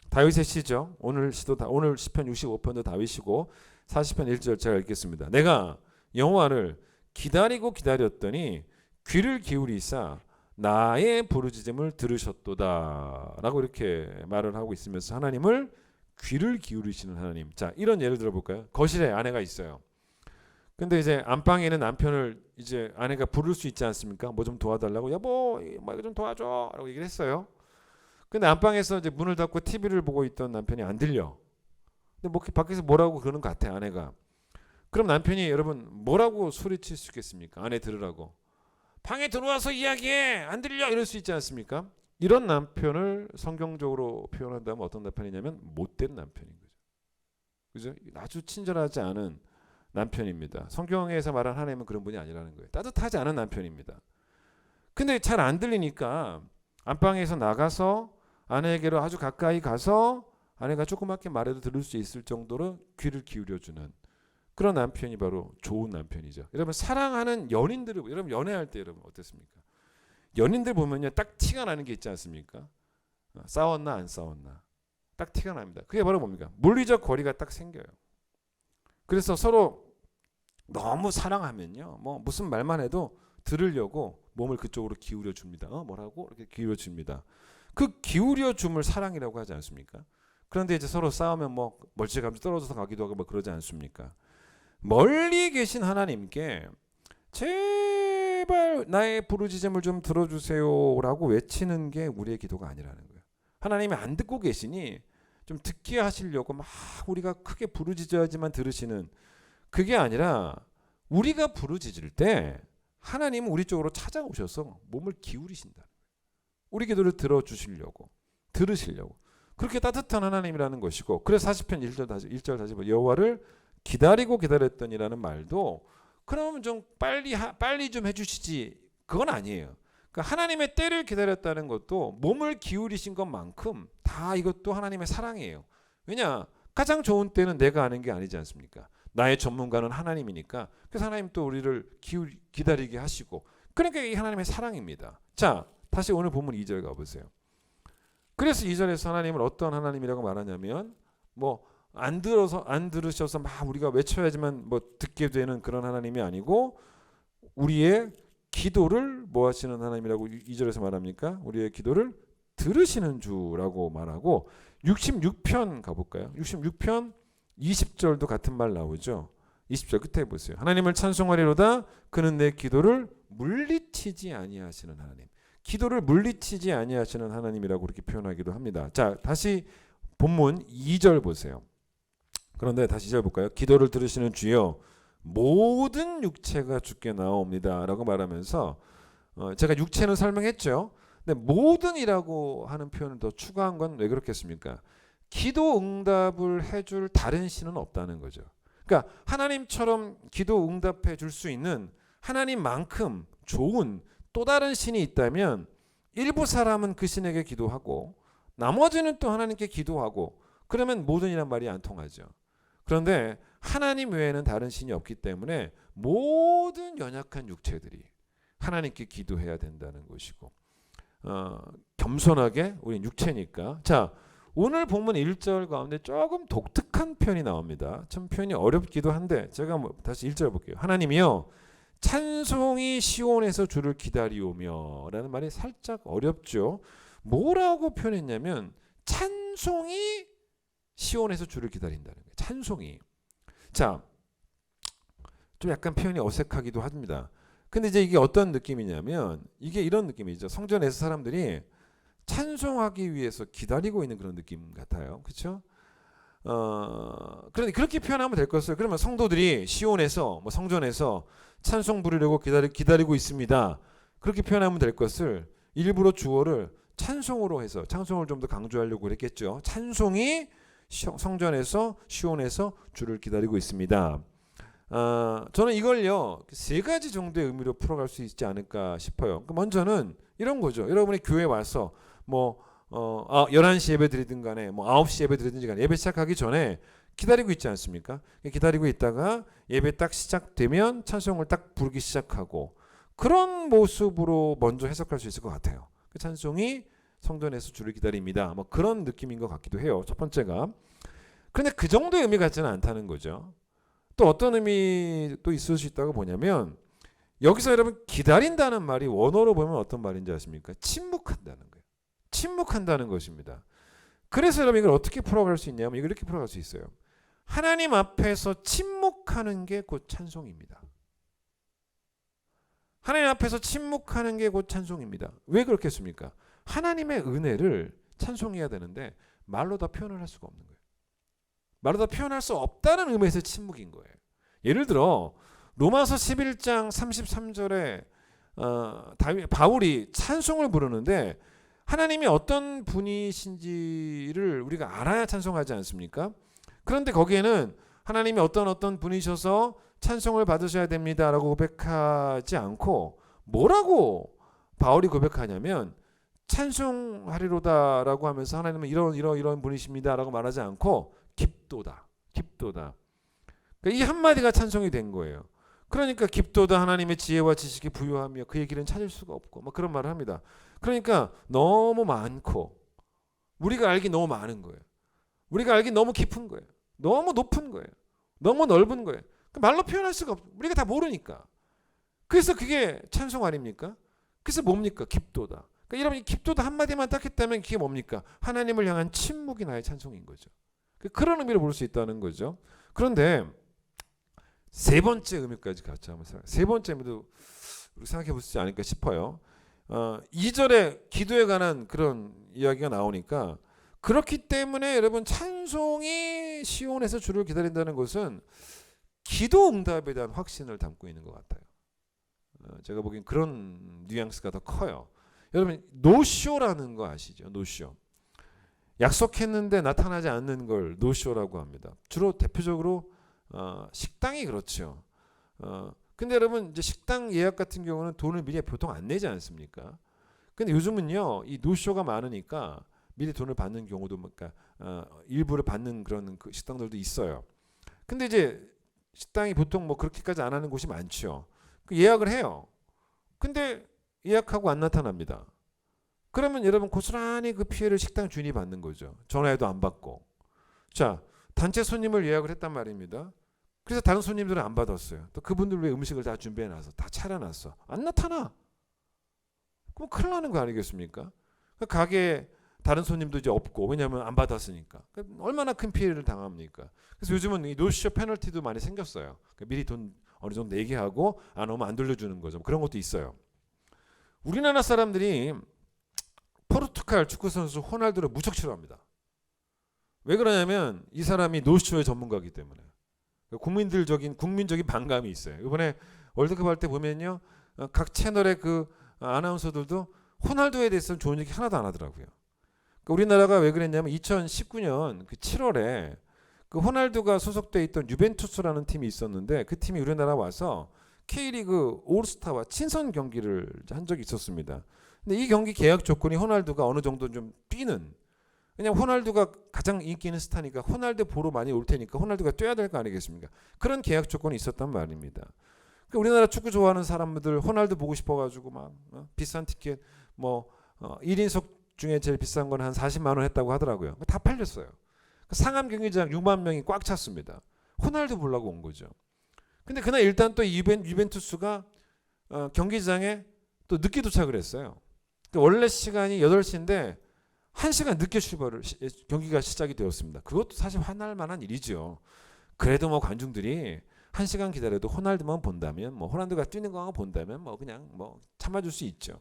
다윗의 시죠. 오늘 시편 65편도 다윗이고 40편 1절 제가 읽겠습니다. 내가 여호와를 기다리고 기다렸더니 귀를 기울이사 나의 부르짖음을 들으셨도다 라고 이렇게 말을 하고 있으면서 하나님을 귀를 기울이시는 하나님. 자, 이런 예를 들어볼까요? 거실에 아내가 있어요. 근데 이제 안방에 있는 남편을 이제 아내가 부를 수 있지 않습니까? 뭐 좀 도와달라고, 여보 뭐 이거 좀 도와줘 라고 얘기를 했어요. 근데 안방에서 이제 문을 닫고 TV를 보고 있던 남편이 안 들려. 근데 뭐 밖에서 뭐라고 그러는 것 같아 아내가. 그럼 남편이 여러분 뭐라고 소리칠 수 있겠습니까? 아내 들으라고. 방에 들어와서 이야기해, 안 들려, 이럴 수 있지 않습니까? 이런 남편을 성경적으로 표현한다면 어떤 남편이냐면 못된 남편인 거죠. 그죠? 아주 친절하지 않은 남편입니다. 성경에서 말한 하나님은 그런 분이 아니라는 거예요. 따뜻하지 않은 남편입니다. 근데 잘 안 들리니까 안방에서 나가서 아내에게로 아주 가까이 가서 아내가 조그맣게 말해도 들을 수 있을 정도로 귀를 기울여주는 그런 남편이 바로 좋은 남편이죠. 여러분 사랑하는 연인들을, 여러분 연애할 때 여러분 어떻습니까? 연인들 보면요 딱 티가 나는 게 있지 않습니까? 싸웠나 안 싸웠나 딱 티가 납니다. 그게 바로 뭡니까? 물리적 거리가 딱 생겨요. 그래서 서로 너무 사랑하면요 뭐 무슨 말만 해도 들으려고 몸을 그쪽으로 기울여 줍니다. 뭐라고? 이렇게 기울여 줍니다. 그 기울여 줌을 사랑이라고 하지 않습니까? 그런데 이제 서로 싸우면 뭐 멀찌감치 떨어져서 가기도 하고 뭐 그러지 않습니까? 멀리 계신 하나님께 제발 나의 부르짖음을 좀 들어주세요라고 외치는 게 우리의 기도가 아니라는 거예요. 하나님이 안 듣고 계시니 좀 듣게 하시려고 막 우리가 크게 부르짖어야지만 들으시는, 그게 아니라 우리가 부르짖을 때 하나님은 우리 쪽으로 찾아오셔서 몸을 기울이신다. 우리 기도를 들어주시려고, 들으시려고. 그렇게 따뜻한 하나님이라는 것이고, 그래서 40편 1절 다시 여호와를 기다리고 기다렸더니라는 말도 그러면 좀 빨리 좀 해주시지, 그건 아니에요. 그러니까 하나님의 때를 기다렸다는 것도 몸을 기울이신 것만큼 다 이것도 하나님의 사랑이에요. 왜냐? 가장 좋은 때는 내가 아는 게 아니지 않습니까? 나의 전문가는 하나님이니까. 그래서 하나님 또 우리를 기다리게 하시고, 그러니까 이 하나님의 사랑입니다. 자, 다시 오늘 본문 2절 가보세요. 그래서 2절에서 하나님을 어떤 하나님이라고 말하냐면 뭐 안 들으셔서 막 우리가 외쳐야지만 뭐 듣게 되는 그런 하나님이 아니고 우리의 기도를 뭐 하시는 하나님이라고 2절에서 말합니까? 우리의 기도를 들으시는 주라고 말하고, 66편 가볼까요? 66편 20절도 같은 말 나오죠. 20절 끝에 보세요. 하나님을 찬송하리로다 그는 내 기도를 물리치지 아니하시는 하나님. 기도를 물리치지 아니하시는 하나님이라고 그렇게 표현하기도 합니다. 자, 다시 본문 2절 보세요. 그런데 다시 2절 볼까요? 기도를 들으시는 주여 모든 육체가 주께 나옵니다 라고 말하면서 제가 육체는 설명했죠. 근데 모든이라고 하는 표현을 더 추가한 건 왜 그렇겠습니까? 기도 응답을 해줄 다른 신은 없다는 거죠. 그러니까 하나님처럼 기도 응답해 줄 수 있는 하나님만큼 좋은 또 다른 신이 있다면 일부 사람은 그 신에게 기도하고 나머지는 또 하나님께 기도하고 그러면 모든이란 말이 안 통하죠. 그런데 하나님 외에는 다른 신이 없기 때문에 모든 연약한 육체들이 하나님께 기도해야 된다는 것이고 겸손하게 우린 육체니까. 자, 오늘 본문 1절 가운데 조금 독특한 표현이 나옵니다. 참 표현이 어렵기도 한데 제가 다시 1절 볼게요. 하나님이여 찬송이 시온에서 주를 기다리오며 라는 말이 살짝 어렵죠. 뭐라고 표현했냐면 찬송이 시온에서 주를 기다린다는 거예요. 찬송이. 자, 좀 약간 표현이 어색하기도 합니다. 근데 이제 이게 어떤 느낌이냐면 이게 이런 느낌이죠. 성전에서 사람들이 찬송하기 위해서 기다리고 있는 그런 느낌 같아요. 그렇죠? 그런데 그렇게 표현하면 될 것을 그러면 성도들이 시온에서 뭐 성전에서 찬송 부르려고 기다리고 있습니다. 그렇게 표현하면 될 것을 일부러 주어를 찬송으로 해서 찬송을 좀 더 강조하려고 그랬겠죠. 찬송이 성전에서 시온에서 주를 기다리고 있습니다. 저는 이걸요 세 가지 정도의 의미로 풀어갈 수 있지 않을까 싶어요. 먼저는 이런 거죠. 여러분이 교회 와서 뭐 11시 예배 드리든 간에 뭐 9시 예배 드리든지 간에 예배 시작하기 전에 기다리고 있지 않습니까? 기다리고 있다가 예배 딱 시작되면 찬송을 딱 부르기 시작하고 그런 모습으로 먼저 해석할 수 있을 것 같아요. 그 찬송이 성전에서 주를 기다립니다. 뭐 그런 느낌인 것 같기도 해요. 첫 번째가. 그런데 그 정도의 의미 같지는 않다는 거죠. 또 어떤 의미도 있을 수 있다고 보냐면 여기서 여러분 기다린다는 말이 원어로 보면 어떤 말인지 아십니까? 침묵한다는 거예요. 침묵한다는 것입니다. 그래서 여러분 이걸 어떻게 풀어갈 수 있냐면 이걸 이렇게 풀어갈 수 있어요. 하나님 앞에서 침묵하는 게 곧 찬송입니다. 하나님 앞에서 침묵하는 게 곧 찬송입니다. 왜 그렇겠습니까? 하나님의 은혜를 찬송해야 되는데 말로 다 표현을 할 수가 없는 거예요. 말로 다 표현할 수 없다는 의미에서 침묵인 거예요. 예를 들어 로마서 11장 33절에 바울이 찬송을 부르는데 하나님이 어떤 분이신지를 우리가 알아야 찬송하지 않습니까? 그런데 거기에는 하나님이 어떤 분이셔서 찬송을 받으셔야 됩니다라고 고백하지 않고 뭐라고 바울이 고백하냐면 찬송하리로다라고 하면서 하나님은 이런 분이십니다라고 말하지 않고 깊도다. 그러니까 이 한마디가 찬송이 된 거예요. 그러니까 깊도다 하나님의 지혜와 지식이 부유하며 그의 길은 찾을 수가 없고 막 그런 말을 합니다. 그러니까 너무 많고 우리가 알기 너무 많은 거예요. 우리가 알기 너무 깊은 거예요. 너무 높은 거예요. 너무 넓은 거예요. 말로 표현할 수가 없어요. 우리가 다 모르니까. 그래서 그게 찬송 아닙니까? 그래서 뭡니까? 깊도다. 그러니까 여러분 깊도다 한마디만 딱 했다면 그게 뭡니까? 하나님을 향한 침묵이 나의 찬송인 거죠. 그런 의미로 볼 수 있다는 거죠. 그런데 세 번째 의미까지 같이 한번 세 번째 의미도 생각해 볼 수 있지 않을까 싶어요. 2절에 기도에 관한 그런 이야기가 나오니까 그렇기 때문에 여러분 찬송이 시온에서 주를 기다린다는 것은 기도 응답에 대한 확신을 담고 있는 것 같아요. 제가 보기엔 그런 뉘앙스가 더 커요. 여러분 노쇼라는 거 아시죠? 노쇼. 약속했는데 나타나지 않는 걸 노쇼라고 합니다. 주로 대표적으로 식당이 그렇죠. 근데 여러분 이제 식당 예약 같은 경우는 돈을 미리 보통 안 내지 않습니까? 근데 요즘은요 이 노쇼가 많으니까 미리 돈을 받는 경우도 그러니까 일부를 받는 그런 그 식당들도 있어요. 근데 이제 식당이 보통 뭐 그렇게까지 안 하는 곳이 많죠. 예약을 해요. 근데 예약하고 안 나타납니다. 그러면 여러분 고스란히 그 피해를 식당 주인이 받는 거죠. 전화해도 안 받고. 자, 단체 손님을 예약을 했단 말입니다. 그래서 다른 손님들은 안 받았어요. 또 그분들 왜 음식을 다 준비해놔서 다 차려놨어. 안 나타나. 그럼 큰일 나는 거 아니겠습니까? 가게에 다른 손님도 이제 없고 왜냐하면 안 받았으니까. 얼마나 큰 피해를 당합니까? 그래서 요즘은 이 노쇼 페널티도 많이 생겼어요. 미리 돈 어느 정도 내게 하고 안 오면 안 돌려주는 거죠. 그런 것도 있어요. 우리나라 사람들이 포르투갈 축구 선수 호날두를 무척 싫어합니다. 왜 그러냐면 이 사람이 노쇼의 전문가이기 때문에 국민적인 반감이 있어요. 이번에 월드컵 할 때 보면요, 각 채널의 그 아나운서들도 호날두에 대해서는 좋은 얘기 하나도 안 하더라고요. 그러니까 우리나라가 왜 그랬냐면 2019년 그 7월에 그 호날두가 소속돼 있던 유벤투스라는 팀이 있었는데 그 팀이 우리나라 와서 K리그 올스타와 친선 경기를 한 적이 있었습니다. 근데 이 경기 계약 조건이 호날두가 어느 정도 좀 뛰는, 왜냐면 호날두가 가장 인기 있는 스타니까 호날두 보러 많이 올 테니까 호날두가 뛰어야 될 거 아니겠습니까? 그런 계약 조건이 있었단 말입니다. 그러니까 우리나라 축구 좋아하는 사람들 호날두 보고 싶어가지고 막 비싼 티켓 뭐 1인석 중에 제일 비싼 건 한 40만 원 했다고 하더라고요. 다 팔렸어요. 상암 경기장 6만 명이 꽉 찼습니다. 호날두 보려고 온 거죠. 근데 그날 일단 또 유벤투스가 경기장에 또 늦게 도착을 했어요. 원래 시간이 8시인데 1시간 늦게 경기가 시작이 되었습니다. 그것도 사실 화날 만한 일이죠. 그래도 뭐 관중들이 1시간 기다려도 호날두만 본다면, 뭐 호날두가 뛰는 거만 본다면 뭐 그냥 뭐 참아줄 수 있죠.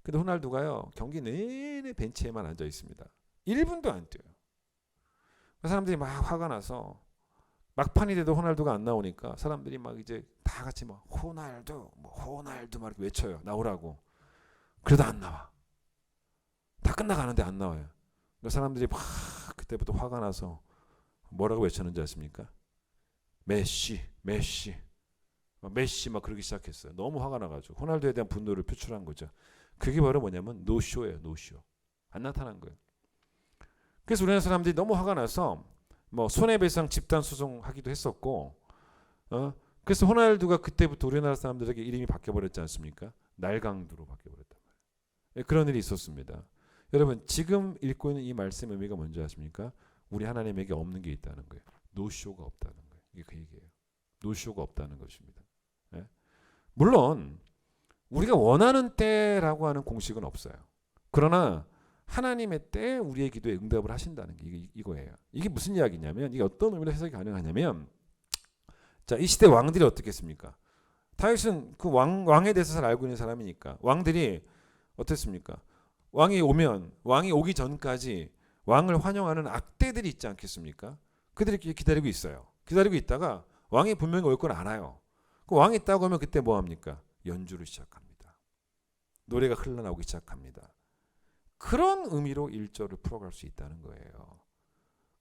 근데 호날두가요, 경기 내내 벤치에만 앉아 있습니다. 1분도 안 뛰어요. 사람들이 막 화가 나서 막판이 돼도 호날두가 안 나오니까 사람들이 막 이제 다 같이 막 호날두 막 이렇게 외쳐요. 나오라고. 그래도 안 나와. 다 끝나가는데 안 나와요. 그 사람들이 막 그때부터 화가 나서 뭐라고 외쳤는지 아십니까? 메시 막 그러기 시작했어요. 너무 화가 나가지고 호날두에 대한 분노를 표출한 거죠. 그게 바로 뭐냐면 노쇼예요. 노쇼. 안 나타난 거예요. 그래서 우리나라 사람들이 너무 화가 나서 뭐 손해배상 집단 소송하기도 했었고, 그래서 호날두가 그때부터 우리나라 사람들에게 이름이 바뀌어버렸지 않습니까? 날강두로 바뀌어버렸단 말이에요. 그런 일이 있었습니다. 여러분, 지금 읽고 있는 이 말씀의 의미가 뭔지 아십니까? 우리 하나님에게 없는 게 있다는 거예요. 노쇼가 없다는 거예요. 이게 그 얘기예요. 노쇼가 없다는 것입니다. 예? 물론 우리가 원하는 때라고 하는 공식은 없어요. 그러나 하나님의 때에 우리의 기도에 응답을 하신다는 게 이거예요. 이게 무슨 이야기냐면, 이게 어떤 의미로 해석이 가능하냐면, 자, 이 시대 왕들이 어떻겠습니까? 다윗은 그 왕에 대해서 잘 알고 있는 사람이니까 왕들이 어땠습니까? 왕이 오기 전까지 왕을 환영하는 악대들이 있지 않겠습니까? 그들이 기다리고 있어요. 기다리고 있다가 왕이 분명히 올 걸 알아요. 그 왕이 있다고 하면 그때 뭐 합니까? 연주를 시작합니다. 노래가 흘러나오기 시작합니다. 그런 의미로 1절을 풀어갈 수 있다는 거예요.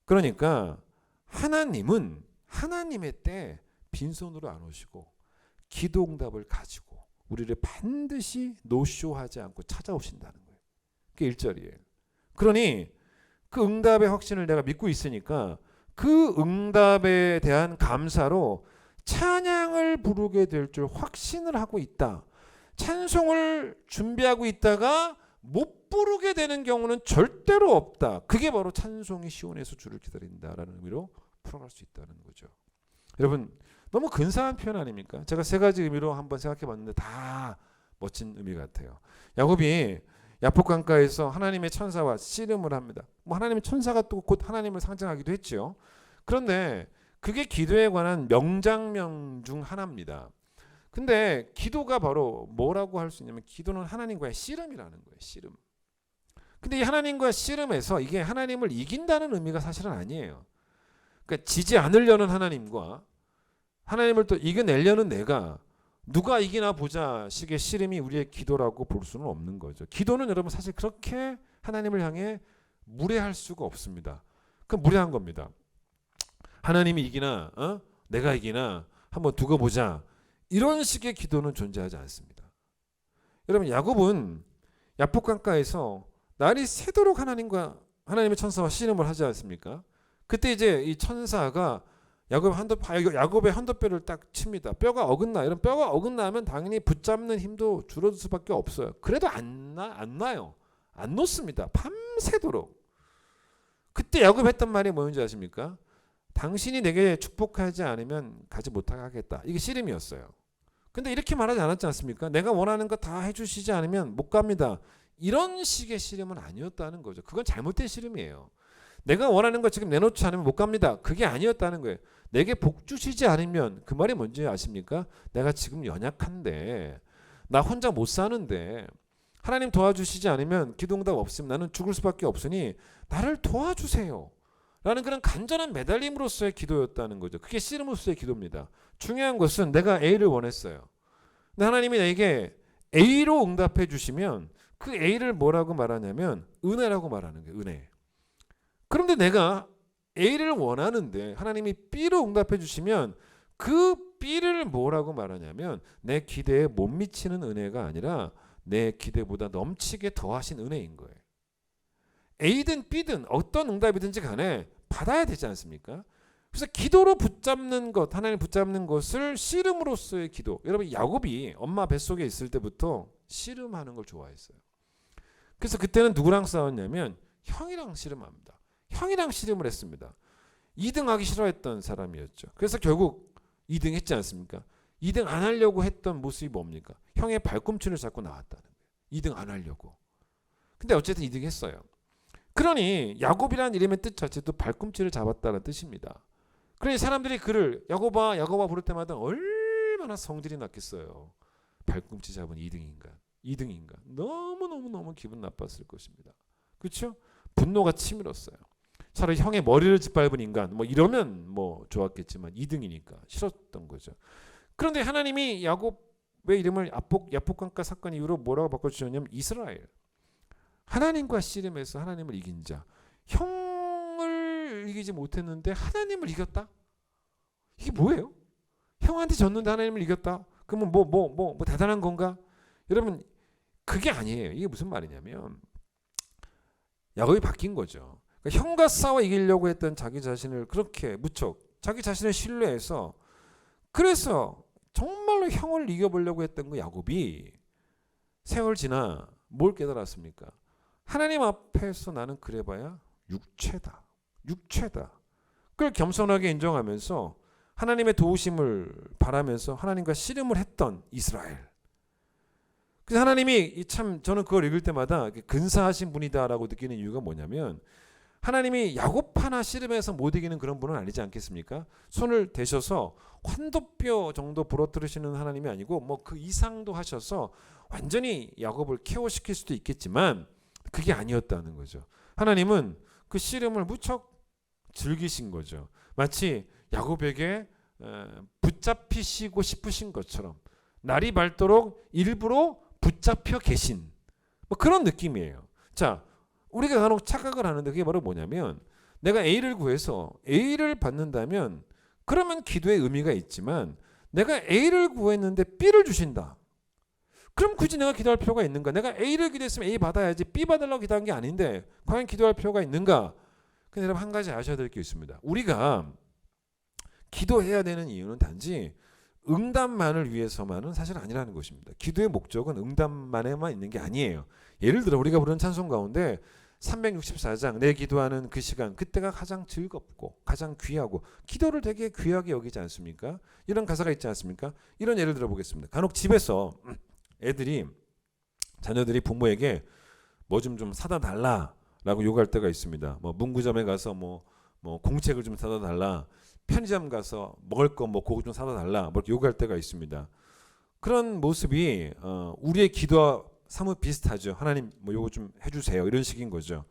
그러니까 하나님은 하나님의 때 빈손으로 안 오시고 기도 응답을 가지고 우리를 반드시 노쇼하지 않고 찾아오신다는 거예요. 그게 1절이에요. 그러니 그 응답의 확신을 내가 믿고 있으니까 그 응답에 대한 감사로 찬양을 부르게 될 줄 확신을 하고 있다. 찬송을 준비하고 있다가 못 부르게 되는 경우는 절대로 없다. 그게 바로 찬송이 시온에서 주를 기다린다라는 의미로 풀어갈 수 있다는 거죠. 여러분, 너무 근사한 표현 아닙니까? 제가 3가지 의미로 한번 생각해 봤는데 다 멋진 의미 같아요. 야곱이 야복 강가에서 하나님의 천사와 씨름을 합니다. 뭐 하나님의 천사가 또 곧 하나님을 상징하기도 했죠. 그런데 그게 기도에 관한 명장면 중 하나입니다. 근데 기도가 바로 뭐라고 할 수 있냐면, 기도는 하나님과의 씨름이라는 거예요. 씨름. 근데 이 하나님과의 씨름에서 이게 하나님을 이긴다는 의미가 사실은 아니에요. 그러니까 지지 않으려는 하나님과 하나님을 또 이겨내려는 내가 누가 이기나 보자 식의 씨름이 우리의 기도라고 볼 수는 없는 거죠. 기도는 여러분 사실 그렇게 하나님을 향해 무례할 수가 없습니다. 그 무례한 겁니다. 하나님이 이기나 내가 이기나 한번 두고 보자, 이런 식의 기도는 존재하지 않습니다. 여러분, 야곱은 야복 강가에서 날이 새도록 하나님의 천사와 씨름을 하지 않습니까? 그때 이제 이 천사가 야곱의 한도뼈를 딱 칩니다. 뼈가 어긋나. 이런 뼈가 어긋나면 당연히 붙잡는 힘도 줄어들 수밖에 없어요. 그래도 안 나요. 안 놓습니다. 밤새도록. 그때 야곱이 했던 말이 뭐였는지 아십니까? 당신이 내게 축복하지 않으면 가지 못하게 하겠다. 이게 씨름이었어요. 근데 이렇게 말하지 않았지 않습니까? 내가 원하는 거 다 해주시지 않으면 못 갑니다. 이런 식의 씨름은 아니었다는 거죠. 그건 잘못된 씨름이에요. 내가 원하는 거 지금 내놓지 않으면 못 갑니다. 그게 아니었다는 거예요. 내게 복 주시지 않으면, 그 말이 뭔지 아십니까? 내가 지금 연약한데 나 혼자 못 사는데 하나님 도와주시지 않으면 기도응답 없으면 나는 죽을 수밖에 없으니 나를 도와주세요 라는 그런 간절한 매달림으로서의 기도였다는 거죠. 그게 씨름으로서의 기도입니다. 중요한 것은 내가 A를 원했어요. 근데 하나님이 내게 A로 응답해 주시면 그 A를 뭐라고 말하냐면 은혜라고 말하는 거예요. 은혜. 그런데 내가 A를 원하는데 하나님이 B로 응답해 주시면 그 B를 뭐라고 말하냐면 내 기대에 못 미치는 은혜가 아니라 내 기대보다 넘치게 더하신 은혜인 거예요. A든 B든 어떤 응답이든지 간에 받아야 되지 않습니까? 그래서 기도로 붙잡는 것, 하나님 붙잡는 것을 씨름으로서의 기도. 여러분 야곱이 엄마 뱃속에 있을 때부터 씨름하는 걸 좋아했어요. 그래서 그때는 누구랑 싸웠냐면 형이랑 씨름합니다. 형이랑 씨름을 했습니다. 2등 하기 싫어했던 사람이었죠. 그래서 결국 2등 했지 않습니까? 2등 안 하려고 했던 모습이 뭡니까? 형의 발꿈치를 잡고 나왔다는 거예요. 2등 안 하려고. 근데 어쨌든 2등 했어요. 그러니 야곱이라는 이름의 뜻 자체도 발꿈치를 잡았다는 뜻입니다. 그러니 사람들이 그를 야곱아 야곱아 부를 때마다 얼마나 성질이 났겠어요. 발꿈치 잡은 2등 인간. 2등 인간. 너무 기분 나빴을 것입니다. 그렇죠? 분노가 치밀었어요. 차라리 형의 머리를 짓밟은 인간 뭐 이러면 뭐 좋았겠지만 2등이니까 싫었던 거죠. 그런데 하나님이 야곱의 이름을 야복강가 사건 이후로 뭐라고 바꿔주셨냐면 이스라엘. 하나님과 씨름해서 하나님을 이긴 자. 형을 이기지 못했는데 하나님을 이겼다? 이게 뭐예요? 형한테 졌는데 하나님을 이겼다? 그러면 뭐 대단한 건가? 여러분 그게 아니에요. 이게 무슨 말이냐면 야곱이 바뀐 거죠. 그러니까 형과 싸워 이기려고 했던 자기 자신을 그렇게 무척 자기 자신을 신뢰해서 그래서 정말로 형을 이겨보려고 했던 그 야곱이 세월 지나 뭘 깨달았습니까? 하나님 앞에서 나는 그래봐야 육체다. 그걸 겸손하게 인정하면서 하나님의 도우심을 바라면서 하나님과 씨름을 했던 이스라엘. 그래서 하나님이 참 저는 그걸 읽을 때마다 근사하신 분이다라고 느끼는 이유가 뭐냐면 하나님이 야곱 하나 씨름해서 못 이기는 그런 분은 아니지 않겠습니까? 손을 대셔서 환도뼈 정도 부러뜨리시는 하나님이 아니고 뭐 그 이상도 하셔서 완전히 야곱을 케어시킬 수도 있겠지만 그게 아니었다는 거죠. 하나님은 그 씨름을 무척 즐기신 거죠. 마치 야곱에게 붙잡히시고 싶으신 것처럼 날이 밝도록 일부러 붙잡혀 계신 뭐 그런 느낌이에요. 자, 우리가 간혹 착각을 하는데 그게 바로 뭐냐면 내가 A를 구해서 A를 받는다면 그러면 기도의 의미가 있지만 내가 A를 구했는데 B를 주신다. 그럼 굳이 내가 기도할 필요가 있는가? 내가 A를 기도했으면 A 받아야지 B 받으려고 기도한 게 아닌데 과연 기도할 필요가 있는가? 근데 여러분 한 가지 아셔야 될 게 있습니다. 우리가 기도해야 되는 이유는 단지 응답만을 위해서만은 사실 아니라는 것입니다. 기도의 목적은 응답만에만 있는 게 아니에요. 예를 들어 우리가 부르는 찬송 가운데 364장 내 기도하는 그 시간 그때가 가장 즐겁고 가장 귀하고 기도를 되게 귀하게 여기지 않습니까? 이런 가사가 있지 않습니까? 이런 예를 들어 보겠습니다. 간혹 집에서 애들이 자녀들이 부모에게 뭐 좀 사다 달라라고 요구할 때가 있습니다. 뭐 문구점에 가서 뭐 공책을 좀 사다 달라, 편의점 가서 먹을 거 뭐 그거 좀 사다 달라, 뭐 요구할 때가 있습니다. 그런 모습이 우리의 기도와 사뭇 비슷하죠. 하나님 뭐 요거 좀 해주세요 이런 식인 거죠.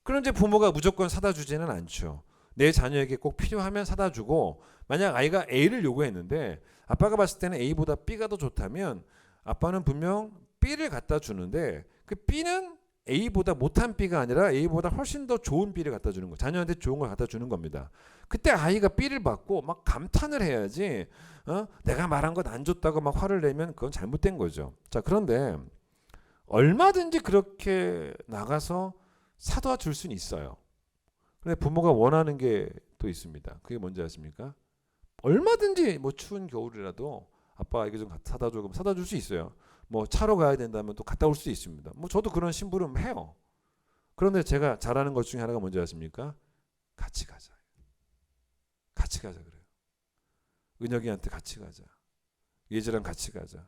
그런데 부모가 무조건 사다 주지는 않죠. 내 자녀에게 꼭 필요하면 사다 주고 만약 아이가 A를 요구했는데 아빠가 봤을 때는 A보다 B가 더 좋다면 아빠는 분명 B를 갖다 주는데 그 B는 A보다 못한 B가 아니라 A보다 훨씬 더 좋은 B를 갖다 주는 거. 자녀한테 좋은 걸 갖다 주는 겁니다. 그때 아이가 B를 받고 막 감탄을 해야지. 내가 말한 것 안 줬다고 막 화를 내면 그건 잘못된 거죠. 자, 그런데 얼마든지 그렇게 나가서 사다 줄 수는 있어요. 그런데 부모가 원하는 게 또 있습니다. 그게 뭔지 아십니까? 얼마든지 뭐 추운 겨울이라도 아빠 이거 좀 사다 줘 그럼 사다 줄 수 있어요. 뭐 차로 가야 된다면 또 갔다 올 수 있습니다. 뭐 저도 그런 심부름 해요. 그런데 제가 잘하는 것 중에 하나가 뭔지 아십니까? 같이 가자. 같이 가자 그래요. 은혁이한테 같이 가자. 예지랑 같이 가자.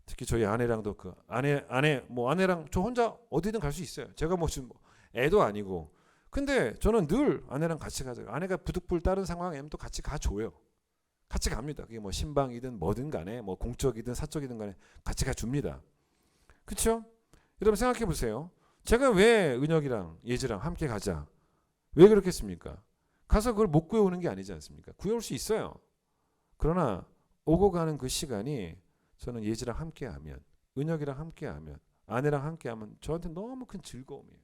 특히 저희 아내랑도 그 아내랑 저 혼자 어디든 갈 수 있어요. 제가 뭐 지금 애도 아니고. 근데 저는 늘 아내랑 같이 가자. 아내가 부득불 다른 상황이면 또 같이 가줘요. 같이 갑니다. 그게 뭐 신방이든 뭐든 간에 뭐 공적이든 사적이든 간에 같이 가줍니다. 그렇죠? 여러분 생각해 보세요. 제가 왜 은혁이랑 예지랑 함께 가자. 왜 그렇겠습니까? 가서 그걸 못 구해오는 게 아니지 않습니까? 구해올 수 있어요. 그러나 오고 가는 그 시간이 저는 예지랑 함께하면, 은혁이랑 함께하면, 아내랑 함께하면 저한테 너무 큰 즐거움이에요.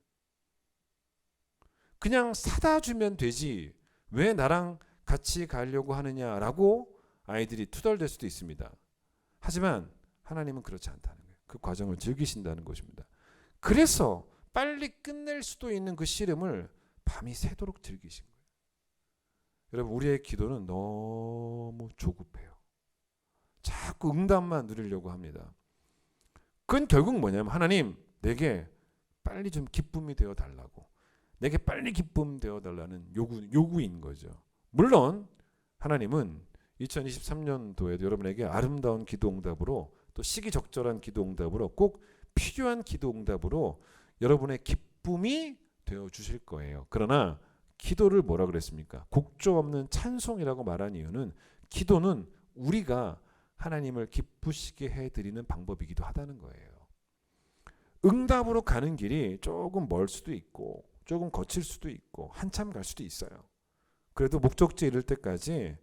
그냥 사다 주면 되지 왜 나랑 같이 가려고 하느냐라고 아이들이 투덜댈 수도 있습니다. 하지만 하나님은 그렇지 않다는 거예요. 그 과정을 즐기신다는 것입니다. 그래서 빨리 끝낼 수도 있는 그 씨름을 밤이 새도록 즐기신 거예요. 여러분 우리의 기도는 너무 조급해요. 자꾸 응답만 누리려고 합니다. 그건 결국 뭐냐면 하나님 내게 빨리 좀 기쁨이 되어 달라고, 내게 빨리 기쁨 되어 달라는 요구인 거죠. 물론 하나님은 2023년도에도 여러분에게 아름다운 기도 응답으로 또 시기적절한 기도 응답으로 꼭 필요한 기도 응답으로 여러분의 기쁨이 되어 주실 거예요. 그러나 기도를 뭐라 그랬습니까? 곡조 없는 찬송이라고 말한 이유는 기도는 우리가 하나님을 기쁘시게 해드리는 방법이기도 하다는 거예요. 응답으로 가는 길이 조금 멀 수도 있고 조금 거칠 수도 있고 한참 갈 수도 있어요. 그래도 목적지에 이를 때까지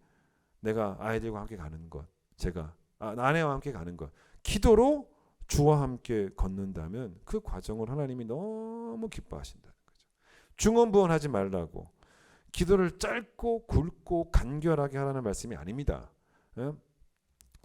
내가 아이들과 함께 가는 것, 제가 아내와 함께 가는 것, 기도로 주와 함께 걷는다면 그 과정을 하나님이 너무 기뻐하신다는 거죠. 중언부언하지 말라고, 기도를 짧고 굵고 간결하게 하라는 말씀이 아닙니다.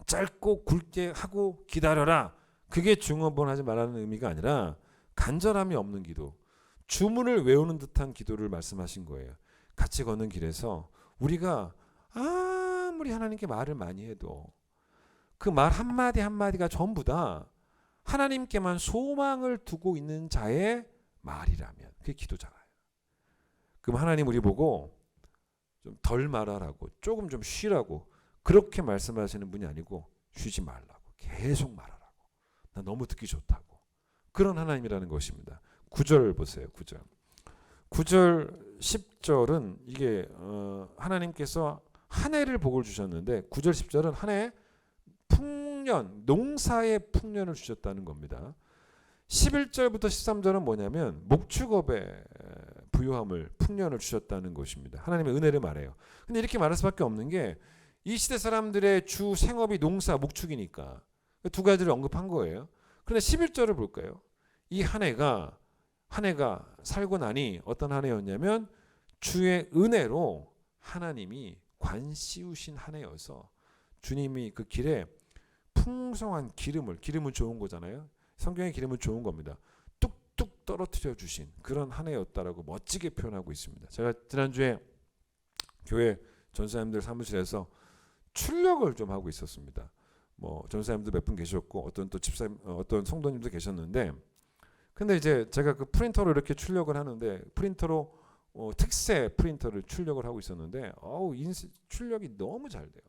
짧고 굵게 하고 기다려라, 그게 중언부언하지 말라는 의미가 아니라 간절함이 없는 기도, 주문을 외우는 듯한 기도를 말씀하신 거예요. 같이 걷는 길에서 우리가 아무리 하나님께 말을 많이 해도 그 말 한마디 한마디가 전부 다 하나님께만 소망을 두고 있는 자의 말이라면 그게 기도잖아요. 그럼 하나님 우리 보고 좀 덜 말하라고, 조금 좀 쉬라고 그렇게 말씀하시는 분이 아니고 쉬지 말라고, 계속 말하라고, 나 너무 듣기 좋다고, 그런 하나님이라는 것입니다. 9절 보세요. 9절 10절은 이게 하나님께서 한 해를 복을 주셨는데 9절 10절은 한 해 풍년, 농사의 풍년을 주셨다는 겁니다. 11절부터 13절은 뭐냐면 목축업의 부요함을, 풍년을 주셨다는 것입니다. 하나님의 은혜를 말해요. 근데 이렇게 말할 수밖에 없는 게 이 시대 사람들의 주 생업이 농사, 목축이니까 두 가지를 언급한 거예요. 그런데 11절을 볼까요? 이 한 해가 살고 나니 어떤 한 해였냐면 주의 은혜로 하나님이 관씌우신 한 해여서 주님이 그 길에 풍성한 기름은 좋은 거잖아요. 성경의 기름은 좋은 겁니다. 뚝뚝 떨어뜨려 주신 그런 한 해였다라고 멋지게 표현하고 있습니다. 제가 지난주에 교회 전사님들 사무실에서 출력을 좀 하고 있었습니다. 뭐 전사님도 몇 분 계셨고 어떤 또 집사님, 어떤 성도님도 계셨는데, 근데 이제 제가 그 프린터로 이렇게 출력을 하는데 프린터로 특세 프린터를 출력을 하고 있었는데 출력이 너무 잘 돼요.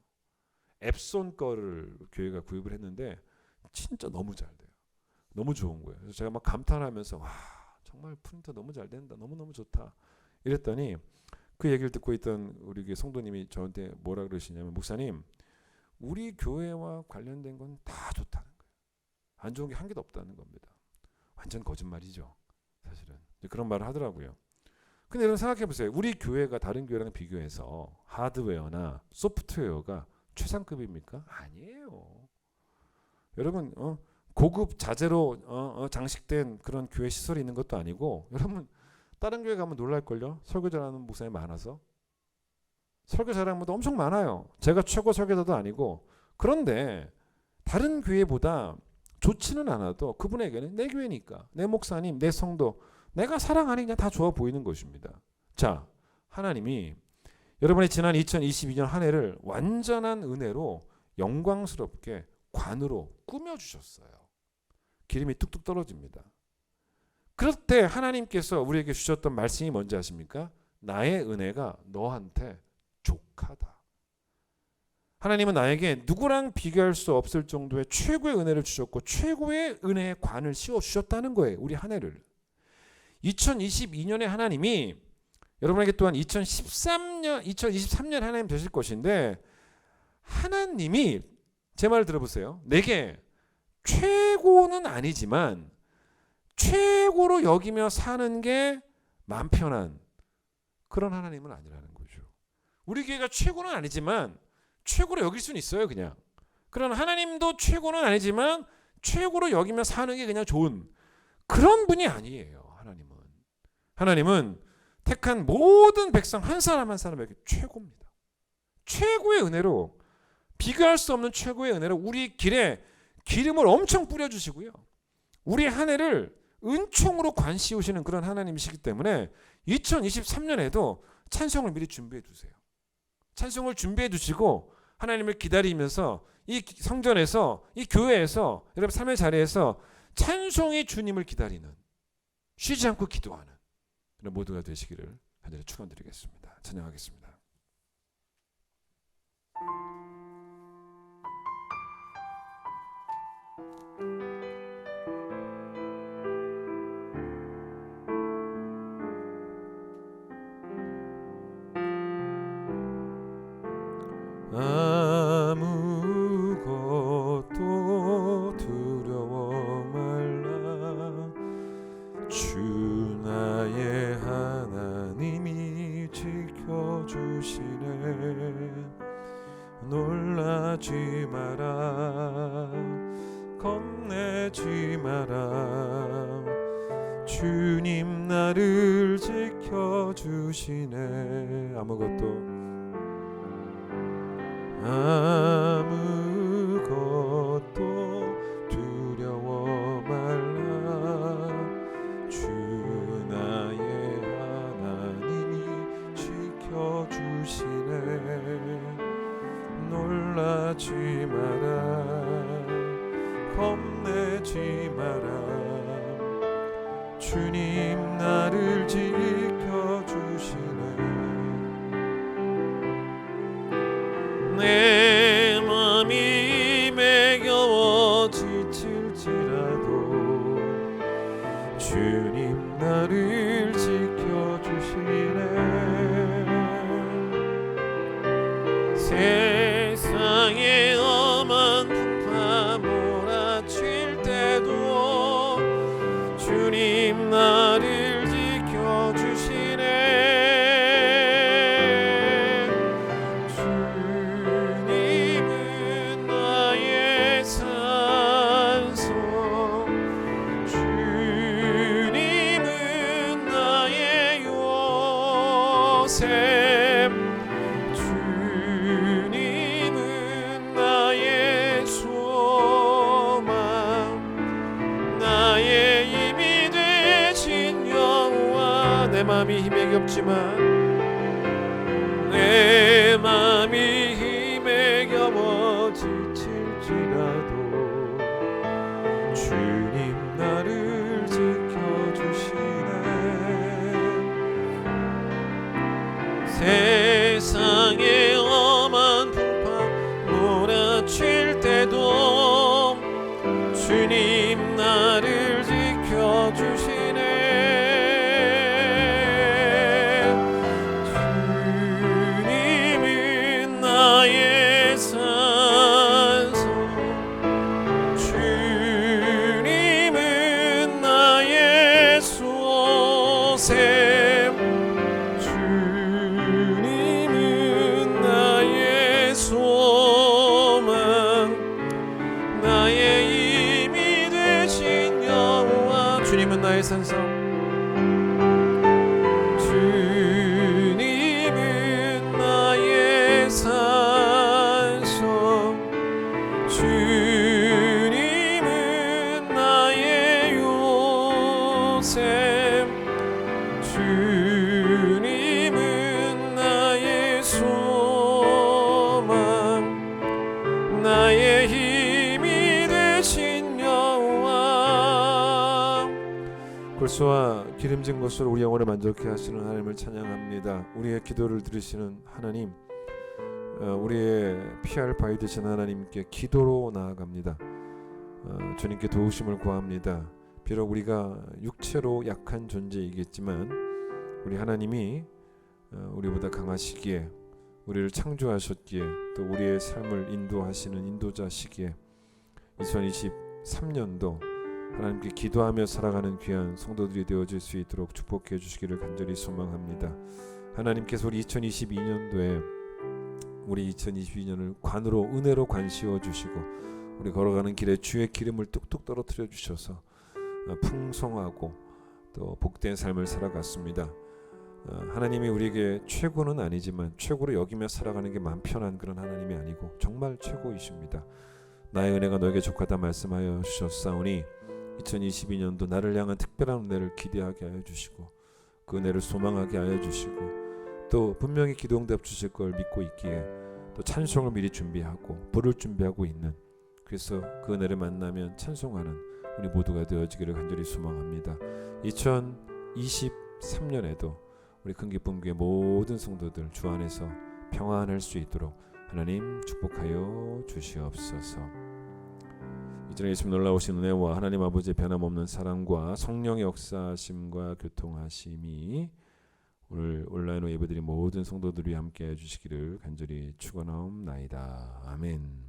앱손 거를 교회가 구입을 했는데 진짜 너무 잘 돼요. 너무 좋은 거예요. 그래서 제가 막 감탄하면서 와 정말 프린터 너무 잘 된다, 너무너무 좋다 이랬더니 그 얘기를 듣고 있던 우리 성도님이 저한테 뭐라 그러시냐면, 목사님 우리 교회와 관련된 건 다 좋다는 거예요. 안 좋은 게 한 개도 없다는 겁니다. 완전 거짓말이죠 사실은. 그런 말을 하더라고요. 근데 여러분 생각해 보세요. 우리 교회가 다른 교회랑 비교해서 하드웨어나 소프트웨어가 최상급입니까? 아니에요. 여러분 고급 자재로 장식된 그런 교회 시설이 있는 것도 아니고, 여러분 다른 교회 가면 놀랄걸요. 설교 잘하는 목사님이 많아서. 설교 잘하는 분도 엄청 많아요. 제가 최고 설교자도 아니고. 그런데 다른 교회보다 좋지는 않아도 그분에게는 내 교회니까, 내 목사님, 내 성도, 내가 사랑하니까 다 좋아 보이는 것입니다. 자, 하나님이 여러분의 지난 2022년 한 해를 완전한 은혜로 영광스럽게 관으로 꾸며주셨어요. 기름이 뚝뚝 떨어집니다. 그럴 때 하나님께서 우리에게 주셨던 말씀이 뭔지 아십니까? 나의 은혜가 너한테 족하다. 하나님은 나에게 누구랑 비교할 수 없을 정도의 최고의 은혜를 주셨고 최고의 은혜의 관을 씌워주셨다는 거예요. 우리 한 해를. 2022년에 하나님이 여러분에게 또한 2023년 하나님 되실 것인데, 하나님이 제 말을 들어보세요. 내게 최고는 아니지만 최고로 여기며 사는 게 마음 편한 그런 하나님은 아니라는 거죠. 우리 교회가 최고는 아니지만 최고로 여길 수는 있어요. 그냥. 그러나 하나님도 최고는 아니지만 최고로 여기며 사는 게 그냥 좋은 그런 분이 아니에요. 하나님은 택한 모든 백성 한 사람 한 사람에게 최고입니다. 최고의 은혜로, 비교할 수 없는 최고의 은혜로 우리 길에 기름을 엄청 뿌려주시고요. 우리 한 해를 은총으로 관씌우시는 그런 하나님이시기 때문에 2023년에도 찬송을 미리 준비해 두세요. 찬송을 준비해 두시고 하나님을 기다리면서 이 성전에서, 이 교회에서, 여러분 삶의 자리에서 찬송이 주님을 기다리는, 쉬지 않고 기도하는 그런 모두가 되시기를 간절히 축원드리겠습니다. 찬양하겠습니다. 아무것도 두려워 말라. 주 나의 하나님이 지켜주시네. 놀라지 마라, 겁내지 마라. 주님 나를 지켜주시네. 아무것도 두려워 말라. 주 나의 하나님이 지켜주시네. 놀라지 마라, 겁내지 마라. 주님 나를 지켜주시네. 내 맘이 매겨워 지칠지라도 주님 나를 지켜주시네. 세상에 엄한 풍파 몰아칠 때도 주님 나를 지켜주시네. 주님은 나의 소망, 나의 힘이 되신 여호와. 내 맘이 힘에 겹지만, 내 맘이 힘에 겹어 지칠지라도 주님 나를 지켜주시네. 세상에 엄한 풍파 몰아칠 때도 주님 나를 지켜주시네. 주님은 나의 산소, 주님은 나의 소생. 주님은 나의 산성, 주님은 나의 산성, 주님은 나의 요새, 주님은 나의 소망, 나의 힘이 되신 여호와. 골수와 기름진 것으로 우리 영혼을 만족케 하시는 하나님을 찬양합니다. 우리의 기도를 들으시는 하나님, 우리의 피할 바위 되신 하나님께 기도로 나아갑니다. 주님께 도우심을 구합니다. 비록 우리가 육체로 약한 존재이겠지만 우리 하나님이 우리보다 강하시기에 우리를 창조하셨기에 또 우리의 삶을 인도하시는 인도자시기에 2023년도 하나님께 기도하며 살아가는 귀한 성도들이 되어질 수 있도록 축복해 주시기를 간절히 소망합니다. 하나님께서 우리 2022년도에 우리 2022년을 관으로 은혜로 관씌워 주시고 우리 걸어가는 길에 주의 기름을 뚝뚝 떨어뜨려 주셔서 풍성하고 또 복된 삶을 살아갔습니다. 하나님이 우리에게 최고는 아니지만 최고로 여기며 살아가는 게 마음 편한 그런 하나님이 아니고 정말 최고이십니다. 나의 은혜가 너에게 족하다 말씀하여 주셨사오니 2022년도 나를 향한 특별한 은혜를 기대하게 하여 주시고 그 은혜를 소망하게 하여 주시고 또 분명히 기도응답 주실 걸 믿고 있기에 또 찬송을 미리 준비하고 부를 준비하고 있는, 그래서 그 은혜를 만나면 찬송하는 우리 모두가 되어지기를 간절히 소망합니다. 2023년에도 우리 큰 기쁨 교회 모든 성도들 주 안에서 평안할 수 있도록 하나님 축복하여 주시옵소서. 이전에 예수님 놀라우신 은혜와 하나님 아버지의 변함없는 사랑과 성령의 역사하심과 교통하심이 오늘 온라인으로 예배드린 모든 성도들이 함께 해주시기를 간절히 축원하옵나이다. 아멘.